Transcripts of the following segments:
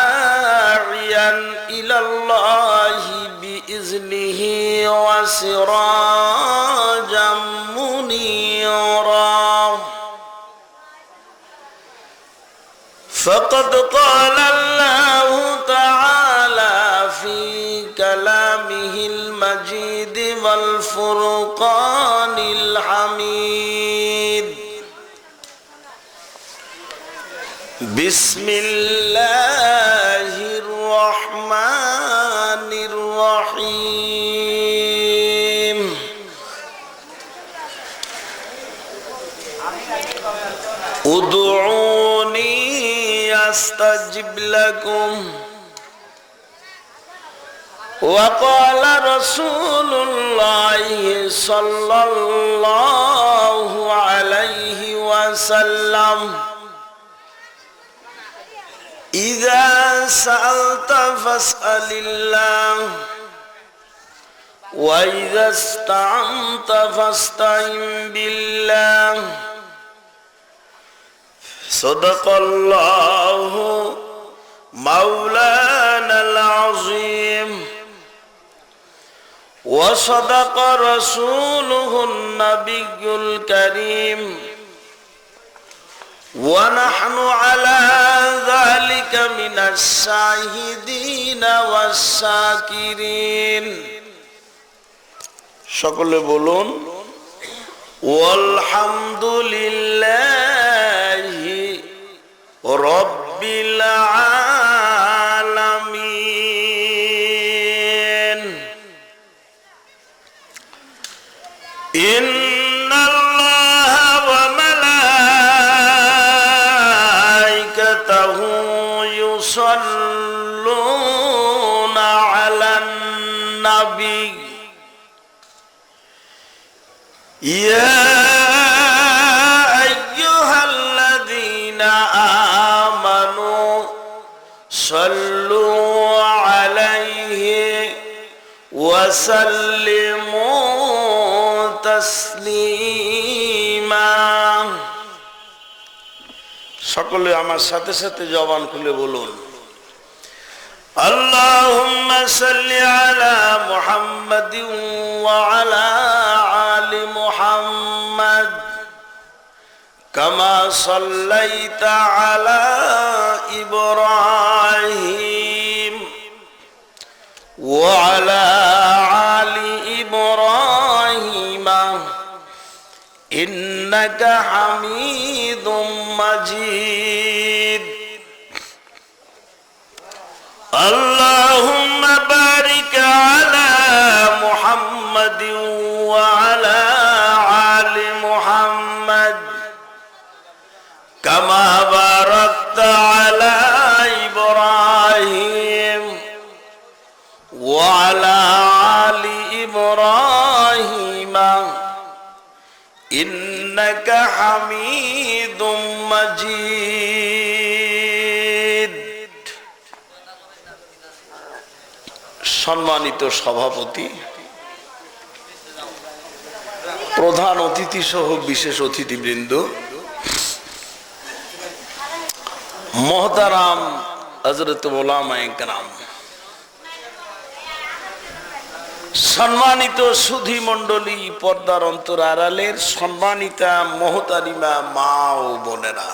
وداعيا إلى الله بإذنه وسراجا منيرا فقد قال الله تعالى في كلامه المجيد والفرقان الحميد بسم الله الرحمن الرحيم ادعوني أستجب لكم وقال رسول الله صلى الله عليه وسلم إذا سألت فاسأل الله وإذا استعنت فاستعن بالله صدق الله مولانا العظيم وصدق رسوله النبي الكريم ونحن على ذلك من الشاهدين والشاكرين সকলে বলুন والحمد لله رب العالمين إن الله وملائكته يصلون على النبي يا أيها الذين آمنوا صلوا عليه وسلموا تسليما সকলে আমার সাথে সাথে জবান খুলে বলুন اللهم صل على محمد وعلى آل محمد كما صليت على إبراهيم وعلى آل إبراهيم إنك حميد مجيد اللهم بارك على محمد وعلى آل محمد كما باركت على إبراهيم وعلى آل إبراهيم إنك حميد مجيد সম্মানিত সভাপতি প্রধান অতিথি সহ বিশেষ অতিথিবৃন্দ মোহতারাম হযরত উলামায়ে কেরাম সম্মানিত সুধী মণ্ডলী পর্দার অন্তর আড়ালের সম্মানিতা মোহতারিমা মা ও বোনেরা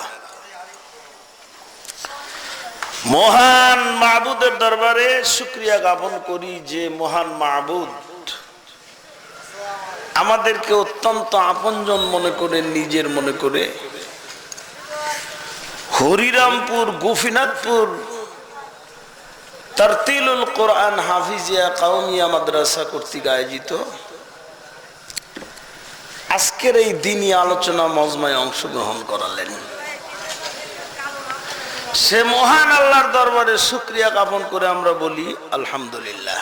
মহান মাবুদের দরবারে শুকরিয়া জ্ঞাপন করি যে মহান মাবুদ আমাদেরকে অত্যন্ত আপনজন মনে করে নিজের মনে করে হরিরামপুর গোপীনাথপুর তারতিলুল কোরআন হাফিজিয়া কাউমিয়া মাদ্রাসা কর্তৃক আয়োজিত আজকের এই দিনী আলোচনা মজমায় অংশগ্রহণ করালেন সে মহান আল্লাহর দরবারে শুকরিয়া জ্ঞাপন করে আমরা বলি আলহামদুলিল্লাহ।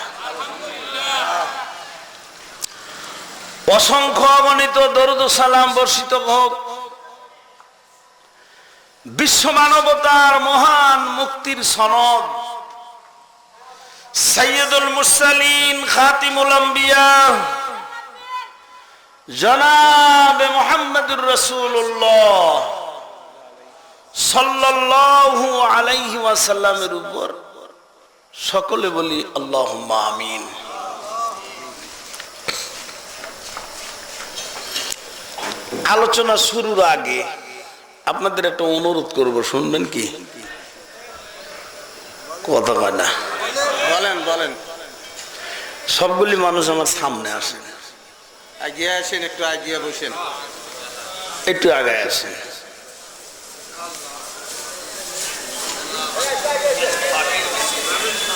অসংখ্য অগণিত দরুদ ও সালাম বর্ষিত হোক বিশ্ব মানবতার মহান মুক্তির সনদ সাইয়্যিদুল মুরসালিন খাতিমুল আম্বিয়া জনাবে মুহাম্মদুর রাসূলুল্লাহ সাল্লাল্লাহু আলাইহি ওয়াসাল্লামের উপর সকলে বলি আল্লাহুম্মা আমিন। আলোচনা শুরুর আগে আপনাদের একটা অনুরোধ করব, শুনবেন কি? কথা কয় না, বলেন বলেন। সবগুলি মানুষ আমার সামনে আসেন, আগিয়ে আসেন, একটু আগিয়ে বসেন। একটু আগে আসেন।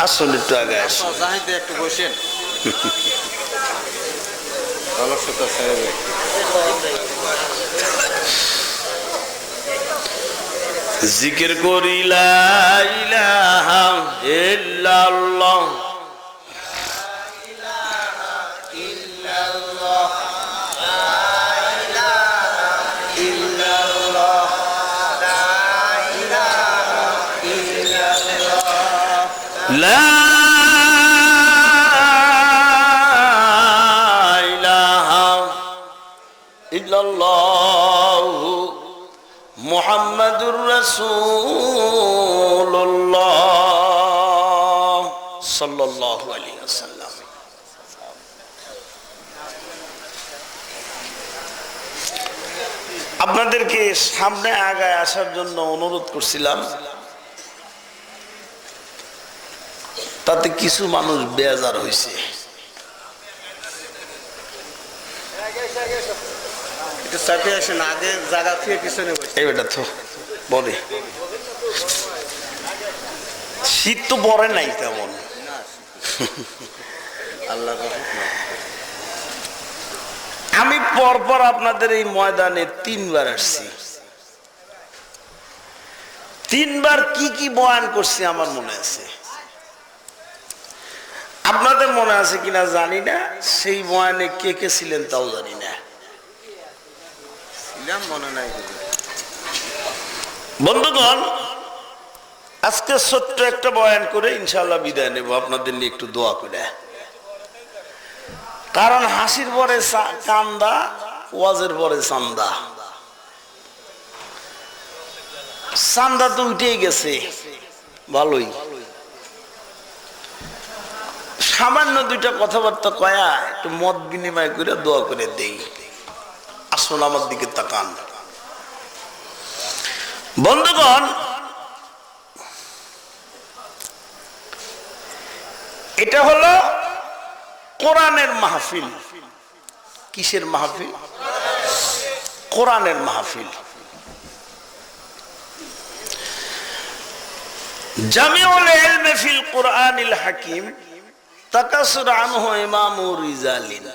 আসুন, একটু আগে আসুন। জাহিদে একটু বসেন। অলসতা ছেড়ে জিকির করি লা ইলাহা ইল্লাল্লাহ লা ইলাহা ইল্লাল্লাহু মুহাম্মাদুর রাসূলুল্লাহ সাল্লাল্লাহু আলাইহি ওয়াসাল্লাম। আপনাদেরকে সামনে আগায় আসার জন্য অনুরোধ করছিলাম, তাতে কিছু মানুষ বেজার হয়েছে। একটু চাপে আসেন, আগে জায়গা থেকে পিছনে বসেন। এই বেটা তো বলে শীত তো পড়ে নাই তেমন। আল্লাহ আমি পরপর আপনাদের এই ময়দানে 3 বার আসছি। 3 বার কি কি বয়ান করছি আমার মনে আছে, আপনাদের মনে আছে কিনা জানি না। সেই বয়ানে কে কে ছিলেন তাও জানি না। মনে নাই। বন্ধুগণ, আজকে ছোট্ট একটা বয়ান করে ইনশাআল্লাহ বিদায় নেব, আপনাদের নিয়ে একটু দোয়া করে। কারণ হাসির পরে কান্দা, ওয়াজের পরে চান্দা। চান্দা তো উঠেই গেছে, ভালোই। সামান্য 2টা কথাবার্তা কয়া একটু মত বিনিময় করে দোয়া করে দেই। আসুন আমার দিকে তাকান। বন্ধুগণ, এটা হলো কোরআনের মাহফিল। কিসের মাহফিল? কোরআনের মাহফিল। জামিউল ইলমি ফিল কুরআনিল হাকিম তাকাসুর আনহু ইমামু রিজালিন।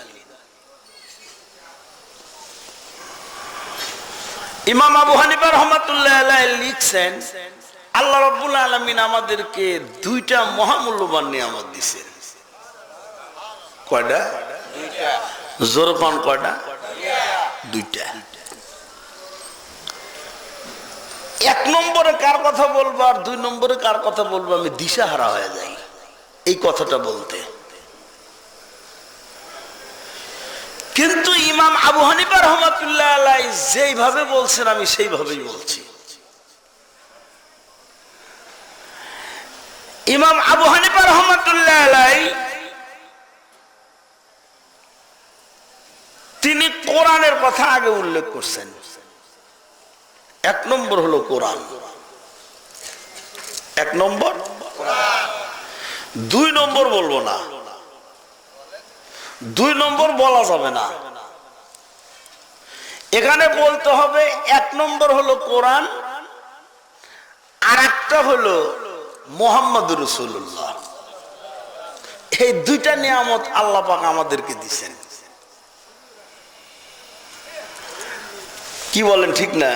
ইমাম আবু হানিফা রাহমাতুল্লাহ আলাইহি লিখছেন, আল্লাহ রাব্বুল আলামিন আমাদেরকে 2টা মহামূল্যবান নিয়ামত দিয়েছেন। কয়টা? 2টা। জোরে কোন কয়টা? 2টা। 1 নম্বরে কার কথা বলবো আর 2 নম্বরে কার কথা বলবো আমি দিশাহারা হয়ে যাই এই কথাটা বলতে। কিন্তু ইমাম আবু হানিফা রাহমাতুল্লাহ আলাইহি যেইভাবে বলছেন আমি সেইভাবেই বলছি। ইমাম আবু হানিফা রাহমাতুল্লাহ আলাইহি তিনি কোরআনের কথা আগে উল্লেখ করছেন। 1 নম্বর হলো কোরআন। 1 নম্বর কোরআন। 2 নম্বর বলবো না, 2 নম্বর বলা যাবে না। এখানে বলতে হবে 1 নম্বর হলো কোরআন, আর একটা হলো মুহাম্মদুর রাসূলুল্লাহ। এই 2টা নিয়ামত আল্লাহ পাক আমাদেরকে দিয়েছেন। কি বলেন, ঠিক না?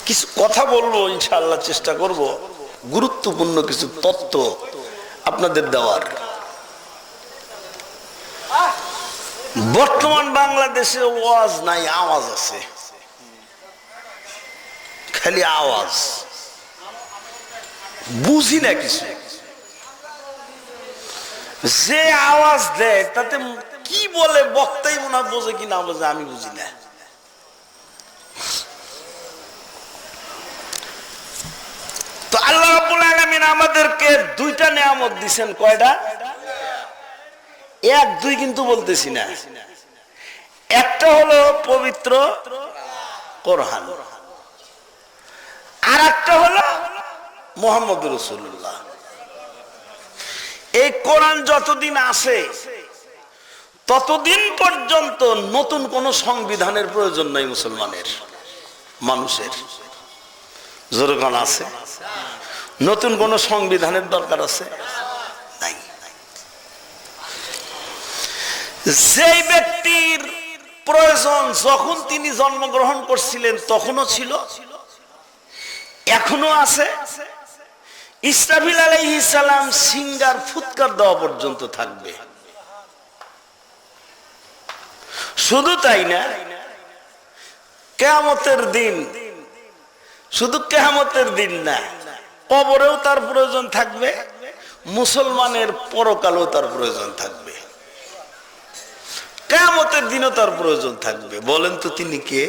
কিছু কথা বলবো ইনশাআল্লাহ, চেষ্টা করব গুরুত্বপূর্ণ কিছু তথ্য আপনাদের দেওয়ার। বর্তমান বাংলাদেশে ওয়াজ নাই, আওয়াজ আছে, খালি আওয়াজ, বুঝি না কিছু। যে আওয়াজ দেয় তাতে কি বলে বক্তাই মনে হয় বোঝে কি না বোঝে আমি বুঝি না। আমাদেরকে দুইটা নিয়ামত দিবেন। কয়টা? এক দুই কিন্তু বলতেছি না। একটা হলো পবিত্র কোরআন, আর একটা হলো মুহাম্মদুর রাসূলুল্লাহ। এই কোরআন যতদিন আছে ততদিন পর্যন্ত নতুন কোন সংবিধানের প্রয়োজন নাই মুসলমানের, মানুষের। জোরগান আছে? নতুন কোন সংবিধানের দরকার আছে? নাই। যেই ব্যক্তির প্রয়োজন যখন তিনি জন্মগ্রহণ করছিলেন তখনও ছিল, এখনো আছে, ইসরাফিল আলাইহিস সালাম সিঙ্গার ফুৎকার দেওয়া পর্যন্ত থাকবে। শুধু তাই না, কিয়ামতের দিন, শুধু কিয়ামতের দিন না, কবরেও তার প্রয়োজন থাকবে, মুসলমানের পরকালেও তার প্রয়োজন থাকবে, কিয়ামতের দিনও তার প্রয়োজন থাকবে। বলেন তো তিনি কে?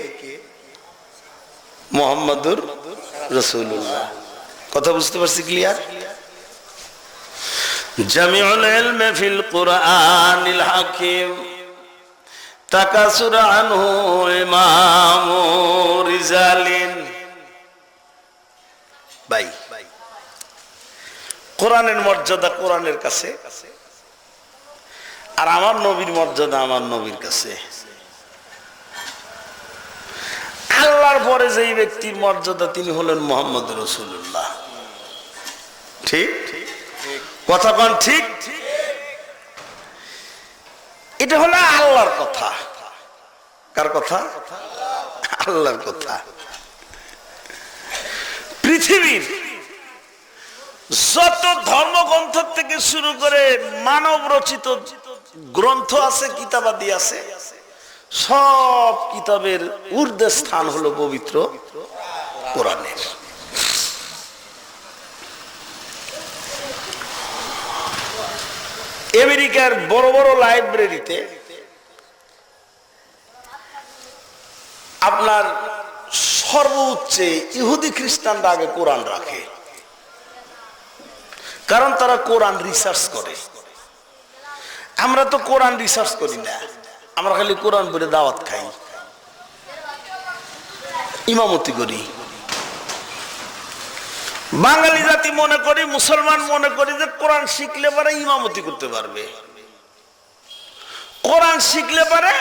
মুহাম্মদুর রাসূলুল্লাহ। কথা বুঝতে পারছি? ক্লিয়ার? জামিউল ইলমি ফিল কুরআনিল হাকিম তাকাসুর আনহু ইমামু রিজালিন। ভাই, কোরআনের মর্যাদা কোরআনের কাছে, আর আমার নবীর মর্যাদা আমার নবীর কাছে। আল্লাহর পরে যেই ব্যক্তির মর্যাদা তিনি হলেন মুহাম্মদুর রাসূলুল্লাহ। ঠিক কথা কোন? ঠিক। এটা হলো আল্লাহর কথা। কার কথা? আল্লাহর কথা। পৃথিবীর যত ধর্মগ্রন্থ থেকে শুরু করে মানব রচিত গ্রন্থ আছে, কিতাবাদি আছে, সব কিতাবের ঊর্ধ্বে স্থান হলো পবিত্র কোরআনের। আমেরিকার বড় বড় লাইব্রেরিতে আপনার সর্বোচ্চে ইহুদি খ্রিস্টানরা আগে কোরআন রাখে, কারণ তারা কোরআন রিসার্চ করে। আমরা তো কোরআন রিসার্চ করি না, আমরা খালি কোরআন পড়ে দাওয়াত খাই, ইমামতি করি। বাঙালি জাতি মনে করি, মুসলমান মনে করি যে কোরআন শিখলে পারে ইমামতি করতে পারবে, কোরআন শিখলে পারে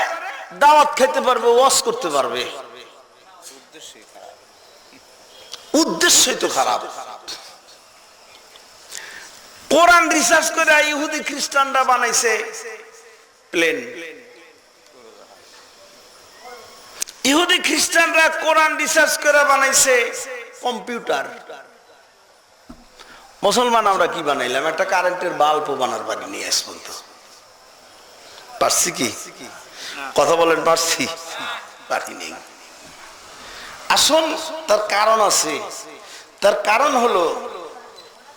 দাওয়াত খেতে পারবে, ওয়াজ করতে পারবে। উদ্দেশ্যই তো খারাপ। কোরআন রিসার্চ করে ইহুদি খ্রিস্টানরা বানাইছে প্লেন, ইহুদি খ্রিস্টানরা কোরআন রিসার্চ করে বানাইছে কম্পিউটার। মুসলমান আমরা কি বানাইলাম? একটা কারেন্টের বাল্বও বানার পারি নিয়ে আস বলতো। পারছি কি? কথা বলেন, পারছি? পারি নেই। আসল তার কারণ আছে। তার কারণ হলো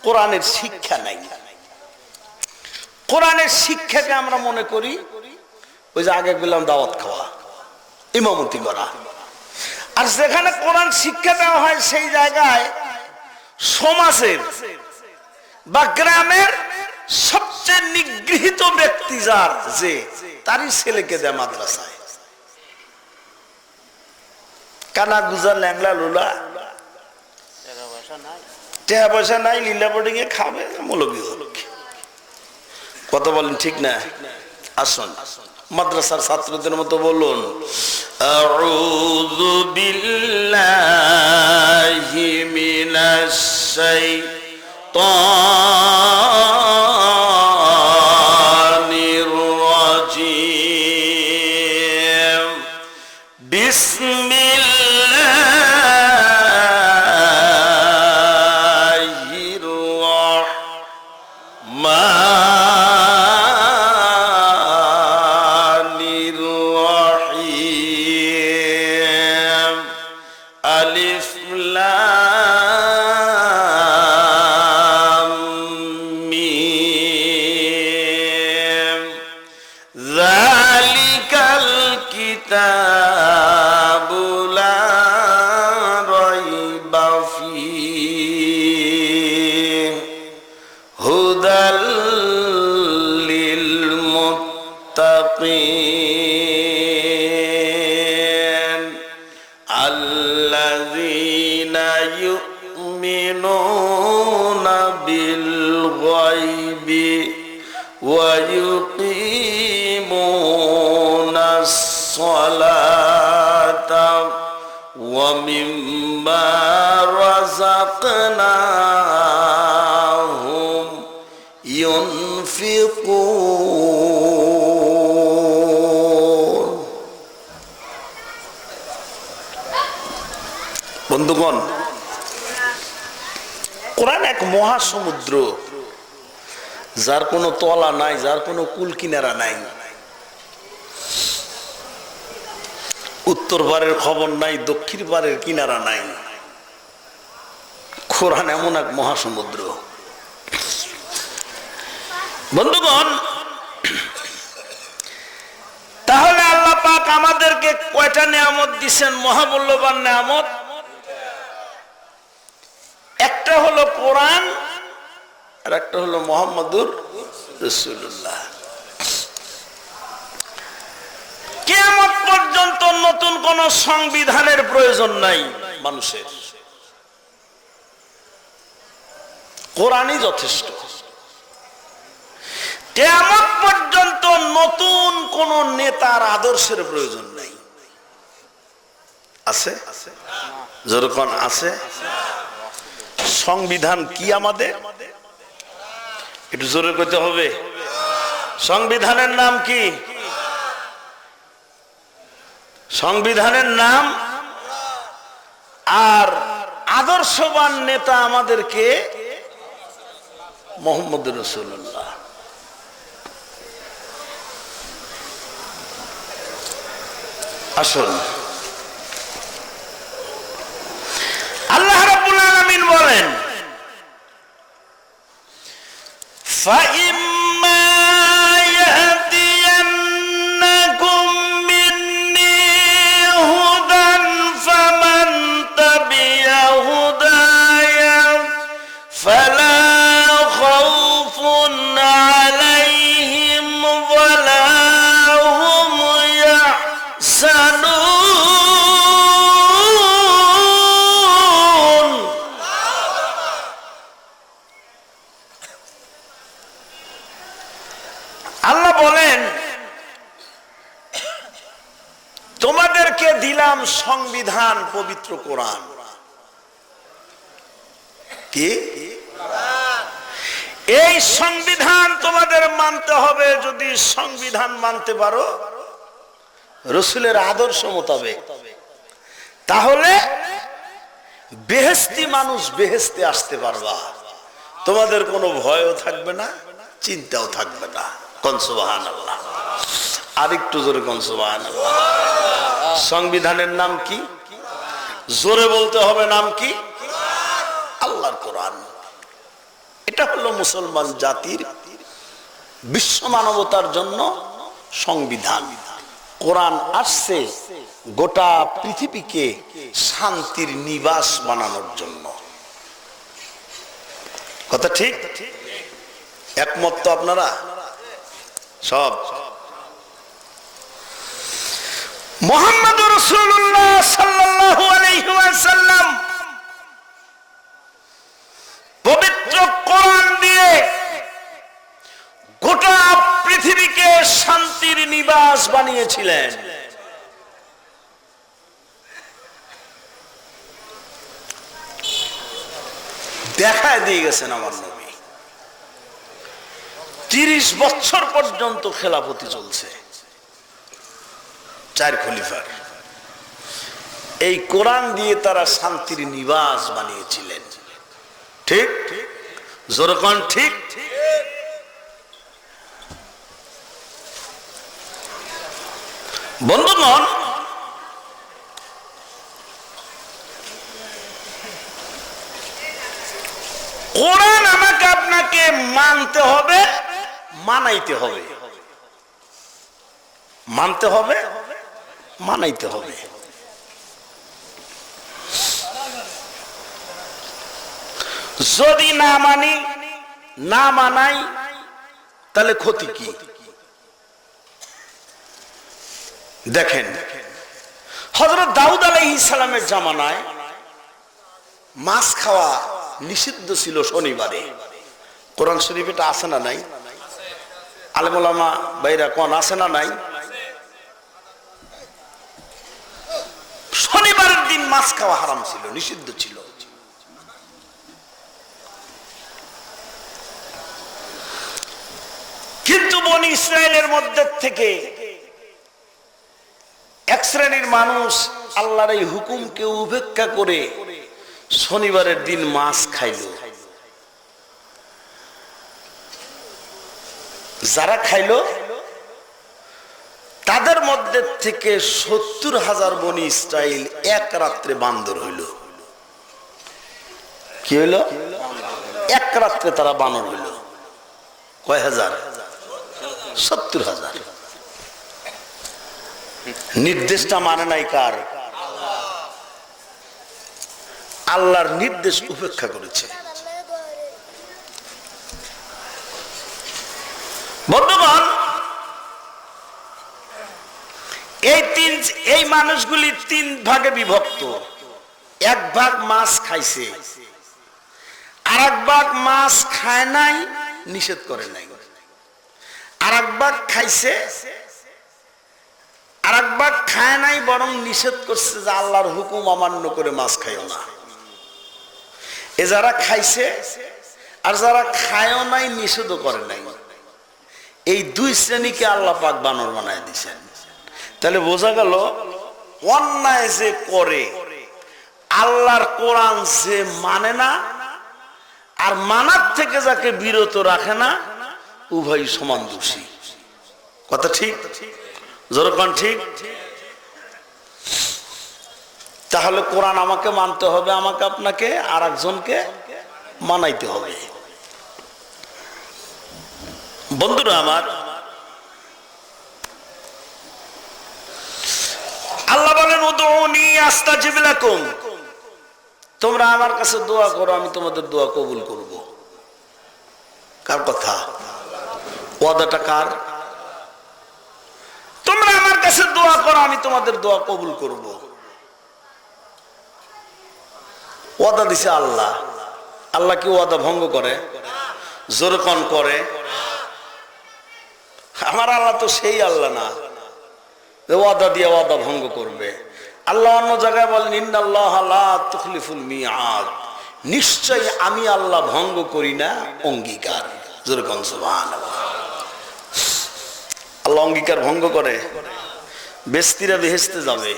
কোরআনের শিক্ষা নাই। কোরআনের শিক্ষাকে আমরা মনে করি ওই যে আগে বললাম দাওয়াত খাওয়া, ইমামতি করা। আর যেখানে কোরআন শিক্ষা দেওয়া হয় সেই জায়গায় সমাজের বা গ্রামের সবচেয়ে নিগৃহীত ব্যক্তি যার, যে তারই ছেলেকে দেয় মাদ্রাসায়। কানা গুজা ল্যাংলা লুলা, টাকা পয়সা নাই, লীলা বোর্ডিং এ খাবে, মৌলবি হল। কথা বলেন ঠিক না? আসুন মাদ্রাসার ছাত্রদের মতো বলুন, আউযু বিল্লাহি মিনাশ শাইতানির রাজিম, বিসমিল্লাহির রাহমানির রাহিম, আলিফ লাম মিম, যালিকাল কিতাবু লা রাইবা ফীহ আল্লাযীনা ইউমিনুনা বিল গায়বি ওয়া ইউকিমুনাস সালাতা ওয়া মিম্মা রাযাকনাহুম ইউনফিকুন। বন্ধুগণ, কোরআন এক মহাসমুদ্র, যার কোনো তলা নাই, যার কোনো কুল কিনারা নাই। উত্তর পারের খবর নাই, দক্ষিণ পারের কিনারা নাই। কোরআন এমন এক মহাসমুদ্র। বন্ধুগণ, তাহলে আল্লাহ পাক আমাদেরকে কয়টা নিয়ামত দিচ্ছেন? মহামূল্যবান নিয়ামত। একটা হলো কোরআন, আর একটা হলো মুহাম্মাদুর রাসূলুল্লাহ। কিয়ামত পর্যন্ত নতুন কোন সংবিধানের প্রয়োজন নাই মানুষের, কোরআনই যথেষ্ট। কিয়ামত পর্যন্ত নতুন কোন নেতার আদর্শের প্রয়োজন নাই। আছে? যেরকম আছে। সংবিধান কি আমাদের? একটু জোরে কইতে হবে। সংবিধানের নাম কি? সংবিধানের নাম। আর আদর্শবান নেতা আমাদেরকে মুহাম্মদুর রাসূলুল্লাহ। আসুন, আল্লাহ রাব্বুল আলামিন বলেন, ফাইম্মা ইয়াতিয়ান্নাকুম মিন্নি হুদান ফামান তাবিয়া হুদায়া ফালা খাউফুন আলাইহিম ওয়ালা হুম ইয়াহজানুন। আল্লাহ বলেন, তোমাদেরকে দিলাম সংবিধান, পবিত্র কোরআন। কি? এই সংবিধান তোমাদের মানতে হবে। যদি সংবিধান মানতে পারো রাসূলের আদর্শ মোতাবেক, তাহলে বেহেশতি মানুষ বেহেশতে আসতে পারবা। তোমাদের কোনো ভয়ও থাকবে না, চিন্তাও থাকবে না। কোন সুবহানাল্লাহ। আরেকটু জোরে কোন সুবহানাল্লাহ। সংবিধানের নাম কি? জোরে বলতে হবে। নাম কি? আল্লাহর কোরআন। এটা হলো মুসলমান জাতির, বিশ্ব মানবতার জন্য সংবিধান। কোরআন আসছে গোটা পৃথিবীকে শান্তির নিবাস বানানোর জন্য। কথা ঠিক? একমত তো আপনারা সব? মুহাম্মদুর রাসূলুল্লাহ সাল্লাল্লাহু আলাইহি ওয়াসাল্লাম পবিত্র কোরআন দিয়ে গোটা পৃথিবীকে শান্তির নিবাস বানিয়েছিলেন। দেখায় দিয়ে গেছেন আমার নবী। 30 বছর পর্যন্ত খেলাফতি চলছে 4 খলিফার। এই কোরআন দিয়ে তারা শান্তির নিবাস বানিয়েছিলেন। ঠিক? জোরকান ঠিক? বন্ধুগণ, কোরআন আমাকে আপনাকে মানতে হবে, মানাইতে হবে। মানতে হবে, মানাইতে হবে। যদি না মানি, না মানাই, তাহলে ক্ষতি কি? দেখেন, হযরত দাউদ আলাইহিস সালামের জামানায় মাছ খাওয়া নিষিদ্ধ ছিল শনিবারে। কোরআন শরীফ এটা আছে না নাই? আলেম ওলামা ভাইরা কোন আছে না নাই? শনিবারের দিন মাছ খাওয়া হারাম ছিল, নিষিদ্ধ ছিল। কিন্তু বনি ইসরায়েলের মধ্যে থেকে এক শ্রেণীর মানুষ আল্লাহর এই হুকুমকে উপেক্ষা করে শনিবারের দিন মাছ খাইল। যারা খাইল তাদের মধ্যে থেকে 70,000 বনি ইসরাইল এক রাত্রে বান্দর হইল। কি হইল? এক রাত্রে তারা বানর হইল। কয় হাজার? 70,000। নির্দেশটা মানে নাই কার? আল্লাহর নির্দেশ উপেক্ষা করেছে। বন্ধুগণ, এই মানুষগুলি 3 ভাগে বিভক্ত। এক ভাগ মাছ খাইছে, আর এক ভাগ মাছ খায় নাই, নিষেধ করে নাই। আর এক ভাগ খাইছে, আর এক ভাগ খায় নাই, বরং নিষেধ করছে যে আল্লাহর হুকুম অমান্য করে মাছ খাইও না। এ যারা খাইছে আর যারা খায়ও নাই, নিষেধও করে নাই, এই 2 শ্রেণীকে আল্লাহ পাক বানর বানায় দিয়েছেন। তাহলে বোঝা গেল অন্যায় যে করে, আল্লাহর কোরআন যে মানে না আর মানার থেকে যাকে বিরত রাখে না, উভয় সমান দোষী। কথা ঠিক? যেরকম ঠিক। তাহলে কোরআন আমাকে মানতে হবে, আমাকে আপনাকে আর একজনকে মানাইতে হবে। বন্ধুরা আমার, আল্লাহ বলেন উদউনি আস্তাজিব লাকুম, তোমরা আমার কাছে দোয়া করো, আমি তোমাদের দোয়া কবুল করব। কার কথা? ওয়াদাটা কার? তোমরা আমার কাছে দোয়া করো, আমি তোমাদের দোয়া কবুল করব। ওয়াদা দিছে আল্লাহ। আল্লাহ কি ওয়াদা ভঙ্গ করে? জোরকন করে? আমার আল্লাহ তো সেই আল্লাহ না ওয়াদা দিয়ে ওয়াদা ভঙ্গ করবে। আল্লাহ অন্য জায়গায় বলেন ইন্নাল্লাহ লা তুখলিফুল মিআদ, নিশ্চয়ই আমি আল্লাহ ভঙ্গ করি না অঙ্গীকার। যেরকম সুবহানাল্লাহ, আল্লাহ অঙ্গীকার ভঙ্গ করে? বেস্তিরা বেহেশতে যাবে,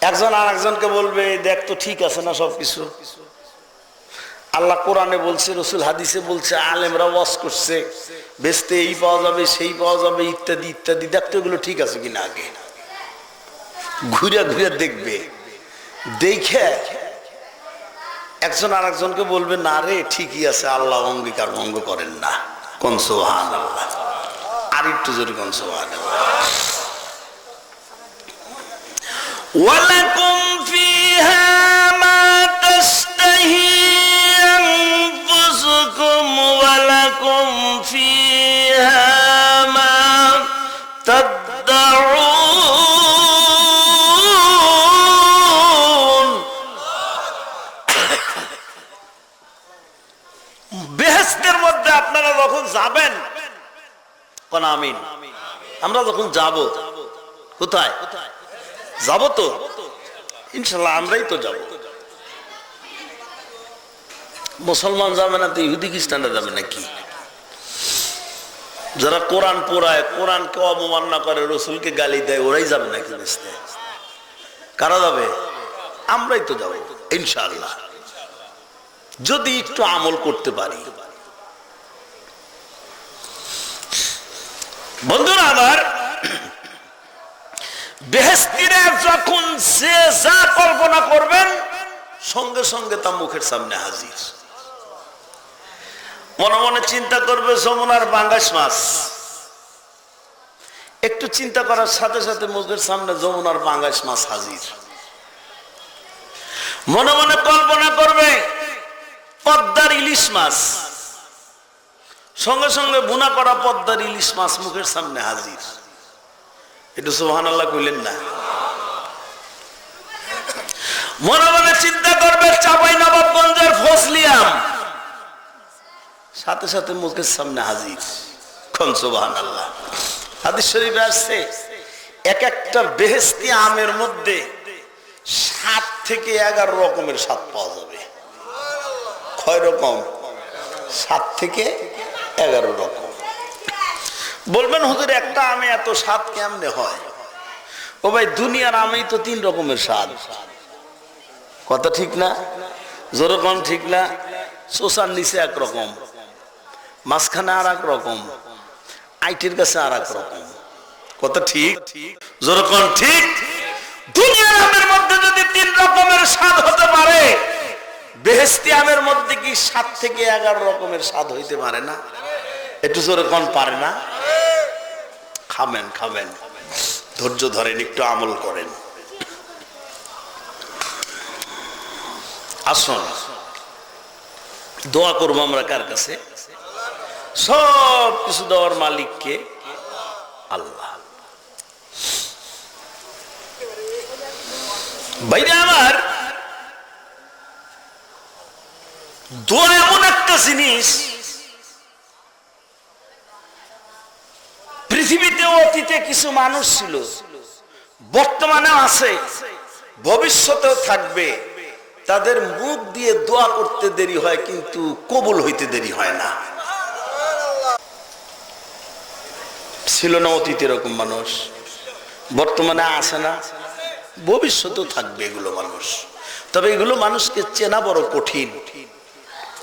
একজন আর একজনকে বলবে দেখ তো ঠিক আছে না সবকিছু। আল্লাহ কোরআনে বলছে, রসুল হাদিসে বলছে, আলেমরা ওয়াজ করছে, বেস্তে এই পাওয়া যাবে, সেই পাওয়া যাবে, ইত্যাদি ইত্যাদি। দেখতে এগুলো ঠিক আছে কিনা আগে ঘুরে ঘুরে দেখবে। দেখে একজন আর একজনকে বলবে না রে ঠিকই আছে, আল্লাহ অঙ্গীকার ভঙ্গ করেন না। কোন সুবহানাল্লাহ, আর একটু জোরে কোন সুবহানাল্লাহ। ওয়ালাকুম ফিহা মা তাশতাহি আনফুসুকুম ওয়ালাকুম ফিহা মা তাদউন। বেহেশতের মধ্যে আপনারা যখন যাবেন, কোন আমিন, আমরা যখন যাব, কোথায় যাব? তো ইনশাল্লাহ আমরাই তো যাব। মুসলমান যাবে না তো ইহুদি খ্রিস্টানরা যাবে নাকি? যারা কোরআন পড়ায়, কোরআনকে অবমাননা করে, রসুলকে গালি দেয়, ওরাই যাবে নাকি বেসতে? কারা যাবে? আমরাই তো যাব ইনশাআল্লাহ, যদি একটু আমল করতে পারি। বন্ধুরা আমার, বেহেশতীরা যখন যে যা কল্পনা করবেন সঙ্গে সঙ্গে তা মুখের সামনে হাজির। মনে মনে চিন্তা করবে যমুনার পাঙ্গাস মাছ, একটু চিন্তা করার সাথে সাথে মুখের সামনে যমুনার পাঙ্গাস মাছ হাজির। মনে মনে কল্পনা করবে পদ্মার ইলিশ মাছ, সঙ্গে সঙ্গে ভুনা করা পদ্মার ইলিশ মাছ মুখের সামনে হাজির। একটু সুবহানাল্লাহ কইলেন না? মনে মনে চিন্তা করবে চাপাই নবাবগঞ্জের ফজলিয়াম, সাথে সাথে মুখের সামনে হাজির। সুবহানাল্লাহ। হাদিস শরীফে আসছে এক একটা বেহেশতি আমের মধ্যে 7 থেকে 11 রকমের স্বাদ পাওয়া যাবে। কয় রকম? 7 থেকে 11 রকম। বলবেন হুজুর একটা আমে এত স্বাদ কেমনে হয়? ও ভাই দুনিয়ার আমেই তো 3 রকমের স্বাদ। কথা ঠিক না? জোরে কম ঠিক না? শোষার নিচে একরকম, মাঝখানে আর এক রকম, আইটের কাছে আর এক রকম। কথা ঠিক? জোরে কম ঠিক? দুনিয়ার আমের মধ্যে যদি 3 রকমের স্বাদ হতে পারে, বেহেশতি আমের মধ্যে কি 7 থেকে 11 রকমের স্বাদ হইতে পারে না? একটু জোরে কম পারে না? খাবেন খাবেন, ধৈর্য ধরেন, একটু আমল করেন। আসুন দোয়া করবো আমরা কার কাছে? সব কিছু দেওয়ার মালিককে, আল্লাহ। ভাইরা আমার, দোয়া এমন একটা জিনিস, পৃথিবীতে অতীতে কিছু মানুষ ছিল, বর্তমানেও আছে, ভবিষ্যতেও থাকবে, তাদের মুখ দিয়ে দোয়া করতে দেরি হয় কিন্তু কবুল হইতে দেরি হয় না। ছিল না অতীতে এরকম মানুষ? বর্তমানে আছে না? ভবিষ্যতেও থাকবে এগুলো মানুষ। তবে এগুলো মানুষকে চেনা বড় কঠিন,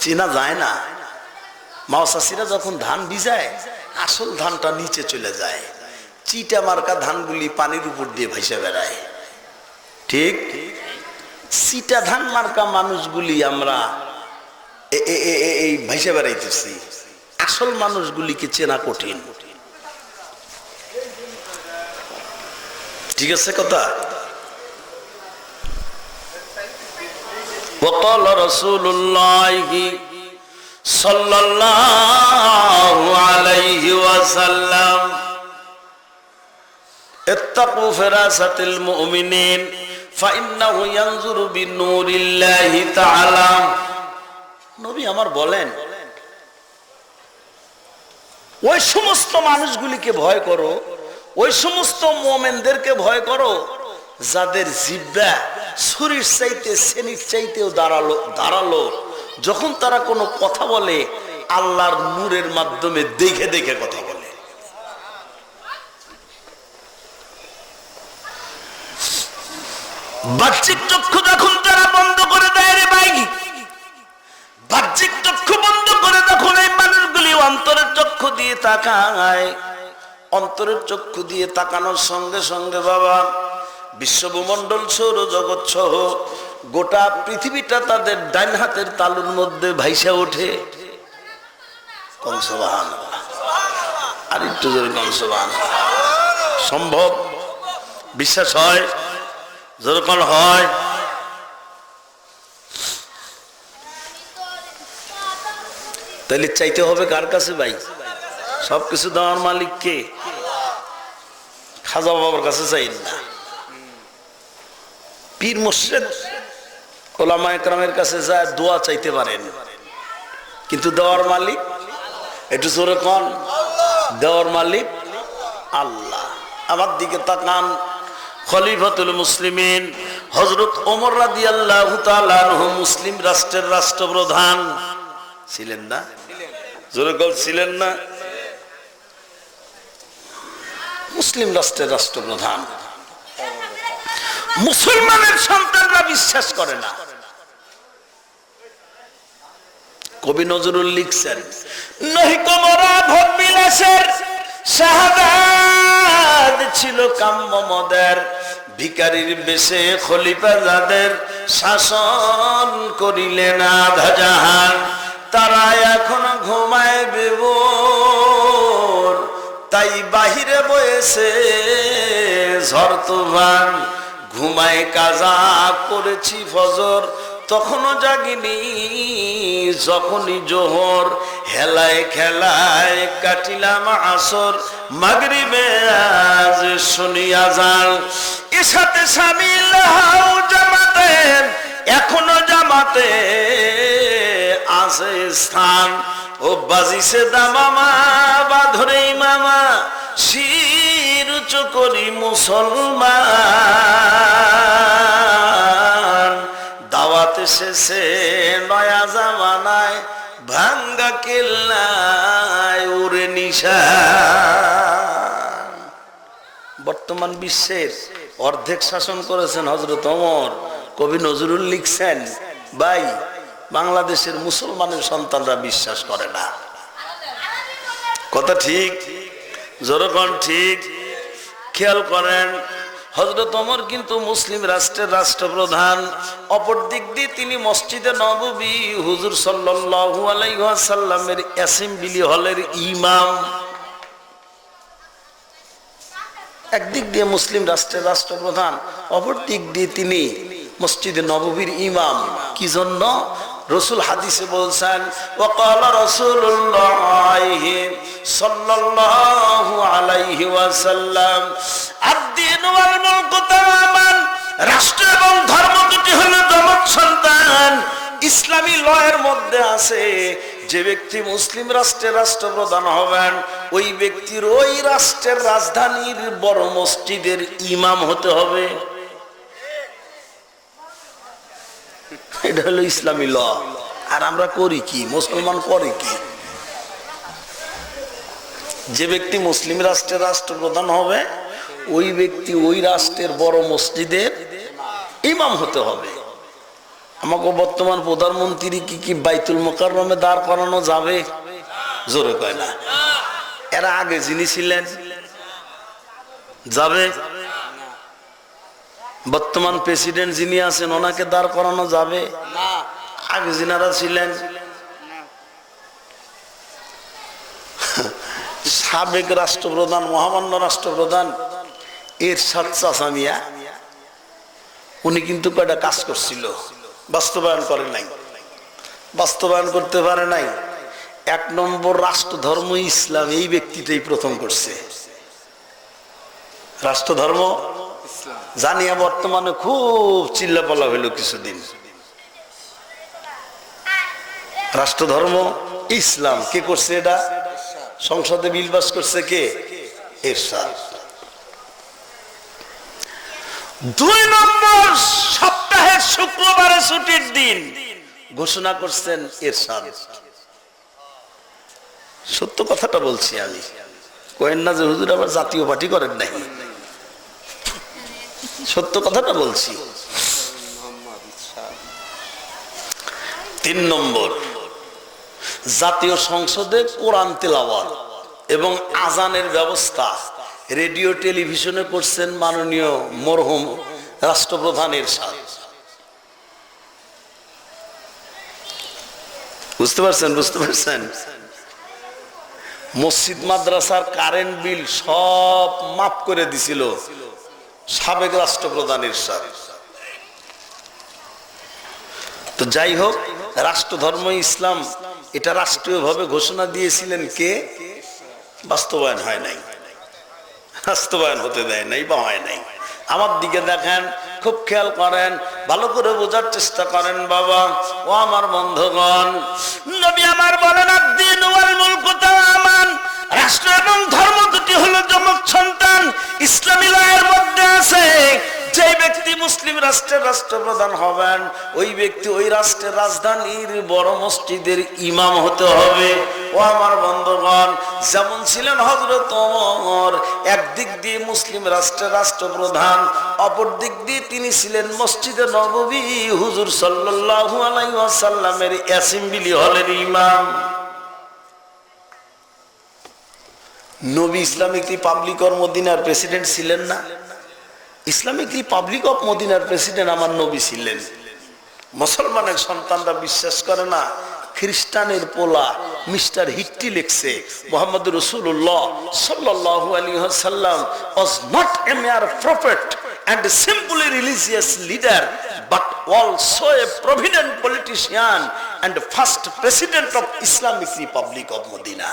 চেনা যায় না। মা চাষিরা যখন ধান ভিজায়, আসল ধানটা নিচে চলে যায়, চিটা মার্কা ধানগুলি পানির উপর দিয়ে ভাসে বেড়ায়। ঠিক? চিটা ধান মার্কা মানুষগুলি আমরা এই ভাসে বেড়াইতেছি, আসল মানুষগুলিকে চেনা কঠিন। ঠিক আছে কথা? وقال رسول الله صلى الله عليه وسلم اتقوا فراسة المؤمنين فإنه ينظر بنور الله تعالى। নবী আমার বলেন, ওই সমস্ত মানুষগুলিকে ভয় করো, ওই সমস্ত মুমিনদেরকে ভয় করো যাদের জিহ্বা ছুরির চাইতে সেনির চাইতেও ধারালো, যখন তারা কোনো কথা বলে আল্লাহর নূরের মাধ্যমে দেখে দেখে কথা বলে। বাহ্যিক চক্ষু যখন তারা বন্ধ করে দেয় রে ভাই, বাহ্যিক চক্ষু বন্ধ করে যখন এই মানুষগুলি অন্তরের চক্ষু দিয়ে তাকায়, অন্তরের চক্ষু দিয়ে তাকানোর সঙ্গে সঙ্গে বাবা বিশ্বভূমণ্ডল সৌরজগৎ সহ গোটা পৃথিবীটা তাদের ডাইন হাতের তালুর মধ্যে ভাইসা ওঠে। আর একটু জোরে কনসবান। সম্ভব? বিশ্বাস হয়? যেরকম হয়। তাহলে চাইতে হবে কার কাছে ভাই? সবকিছু দেওয়ার মালিক কে? খাজা বাবার কাছে চাই না, পীর মুর্শিদ ওলামা একরামের কাছে যায় দোয়া চাইতে পারেন, কিন্তু দেওয়ার মালিক, একটু জোরে কোন, দেওয়ার মালিক আল্লাহ। আমার দিকে তাকান, খলিফাতুল মুসলিমিন হযরত ওমর রাদিয়াল্লাহু তাআলা আনহু মুসলিম রাষ্ট্রের রাষ্ট্রপ্রধান ছিলেন না? জোরে কোন ছিলেন না? মুসলিম রাষ্ট্রের রাষ্ট্রপ্রধান। মুসলমানের সন্তানরা বিশ্বাস করে না। কবি নজরুল লিখছেন, নহিক মোরা ভোগ বিলাসের শাহাদাত ছিল কাম্য মদের, ভিখারির বেশে খলিফা যাদের শাসন করিলেন আধা জাহান, তারা এখন ঘুমায় বিভোর, তাই বাহিরে বয়েছে ঝড় তুফান, ঘুমায় কাজা করেছি ফজর, তখনও জাগিনি যখনই জোহর, হেলায় খেলায় কাটিলাম আসর, মাগরিবে আজ শুনি আজান, এর সাথে শামিল হও জামাতে আছে স্থান ও বাজিছে দামামা বাধরে মামা শির উঁচু করি মুসলমান দাওয়াত এসেছে নয়া জামানায় ভাঙ্গা কেল্লায় ওরে নিশান। বর্তমান বিশ্বের অর্ধেক শাসন করেছেন হযরত ওমর। কবি নজরুল লিখছেন, ভাই বাংলাদেশের মুসলমানের সন্তানরা বিশ্বাস করে না। কথা ঠিক, জোরকন ঠিক। খেয়াল করেন, হযরত ওমর কিন্তু মুসলিম রাষ্ট্রের রাষ্ট্রপ্রধান, অপর দিক দিয়ে তিনি মসজিদে নববী হুজুর সাল্লাল্লাহু আলাইহি ওয়াসাল্লামের অ্যাসেম্বলি হলের ইমাম। একদিক দিয়ে মুসলিম রাষ্ট্রের রাষ্ট্রপ্রধান, অপর দিক দিয়ে তিনি মসজিদে নববীর ইমাম। কি জন্য? রসুল হাদিসে বলছেন, ওয়াকালা রাসূলুল্লাহ সাল্লাল্লাহু আলাইহি ওয়াসাল্লাম আদ-দীন ওয়াল মুলকু তামামান, রাষ্ট্র এবং ধর্ম দুটি হলো যমজ সন্তান। ইসলামী লয়ের মধ্যে আছে যে ব্যক্তি মুসলিম রাষ্ট্রের রাষ্ট্রপ্রধান হবেন, ওই ব্যক্তির ওই রাষ্ট্রের রাজধানীর বড় মসজিদের ইমাম হতে হবে। এটা হলো ইসলামী ল। আর আমরা করি কি? মুসলমান করে কি? যে ব্যক্তি মুসলিম রাষ্ট্রের রাষ্ট্রপ্রধান হবে, ওই ব্যক্তি ওই রাষ্ট্রের বড় মসজিদের ইমাম হতে হবে। আমাকে বর্তমান প্রধানমন্ত্রী কি বাইতুল মুকাররমে দাঁড় করানো যাবে? জোরে কয় না। এরা আগে যিনি ছিলেন যাবে? বর্তমান প্রেসিডেন্ট যিনি আছেন ওনাকে দাঁড় করানো যাবে? আগে যিনারা ছিলেন, সাবেক রাষ্ট্রপ্রধান, মহামান্য রাষ্ট্রপ্রধান এরশাদ চাচা মিয়া, উনি কিন্তু কয়টা কাজ করছিল, বাস্তবায়ন করে নাই, বাস্তবায়ন করতে পারে নাই। এক নম্বর, রাষ্ট্র ধর্ম ইসলাম এই ব্যক্তিটাই প্রথম করছে। রাষ্ট্র ধর্ম জানিয়া বর্তমানে খুব চিল্লাপালা হইল কিছুদিন। রাষ্ট্র ধর্ম ইসলাম কে করছে? এটা সংসদে বিল পাস করছে কে? এরশাদ। দুই নম্বর, সপ্তাহের শুক্রবারে ছুটির দিন ঘোষণা করছেন এরশাদ। সত্য কথাটা বলছি আমি, কয়েন না যে হুজুর আবার জাতীয় পার্টি করেন নাই। সত্য কথাটা বলছি। তিন নম্বর, জাতীয় সংসদে কোরআন তেলাওয়াত এবং আজানের ব্যবস্থা রেডিও টেলিভিশনে করছেন মাননীয় মরহুম রাষ্ট্রপ্রধান এরশাদ। বুঝতে পারছেন? বুঝতে পারছেন? মসজিদ মাদ্রাসার কারেন্ট বিল সব মাফ করে দিছিল সাবেক রাষ্ট্রপ্রধান এরশাদ। তো যাই হোক, রাষ্ট্র ধর্ম ইসলাম এটা রাষ্ট্রীয়ভাবে ঘোষণা দিয়েছিলেন কে? বাস্তবায়ন হয় নাই, বাস্তবায়ন হতে দেয় নাই বা হয় নাই। আমার দিকে দেখেন, খুব খেয়াল করেন, ভালো করে বোঝার চেষ্টা করেন বাবা ও আমার বন্ধুগণ। নবী আমার বলেন, আদ-দীন ওয়াল মুলকু তামামান, রাষ্ট্র এবং ধর্ম দুটি হলো যমজ সন্তান। ইসলামী লয়ের মধ্যে আছে যে ব্যক্তি মুসলিম রাষ্ট্রের রাষ্ট্রপ্রধান হবেন, ওই ব্যক্তি ওই রাষ্ট্রের রাজধানীর বড় মসজিদের ইমাম হতে হবে। ও আমার বন্ধুগণ, যেমন ছিলেন হযরত ওমর, একদিক দিয়ে মুসলিম রাষ্ট্রের রাষ্ট্রপ্রধান, অপর দিক দিয়ে তিনি ছিলেন মসজিদে নববী হুজুর সাল্লাল্লাহু আলাইহি ওয়াসাল্লামের অ্যাসেম্বলি হলের ইমাম। নবী ইসলামিক রিপাবলিক অফ মদিনার প্রেসিডেন্ট ছিলেন না? ইসলামিক রিপাবলিক অফ মদিনার প্রেসিডেন্ট আমার নবী ছিলেন। মুসলমানের সন্তানরা বিশ্বাস করে না। খ্রিস্টানের পোলা মিস্টার হিট্টি লিখছে, মুহাম্মদ রাসূলুল্লাহ সাল্লাল্লাহু আলাইহি ওয়াসাল্লাম was not a mere prophet and a simply religious leader, but also a prominent politician and first president of Islamic Republic of Medina.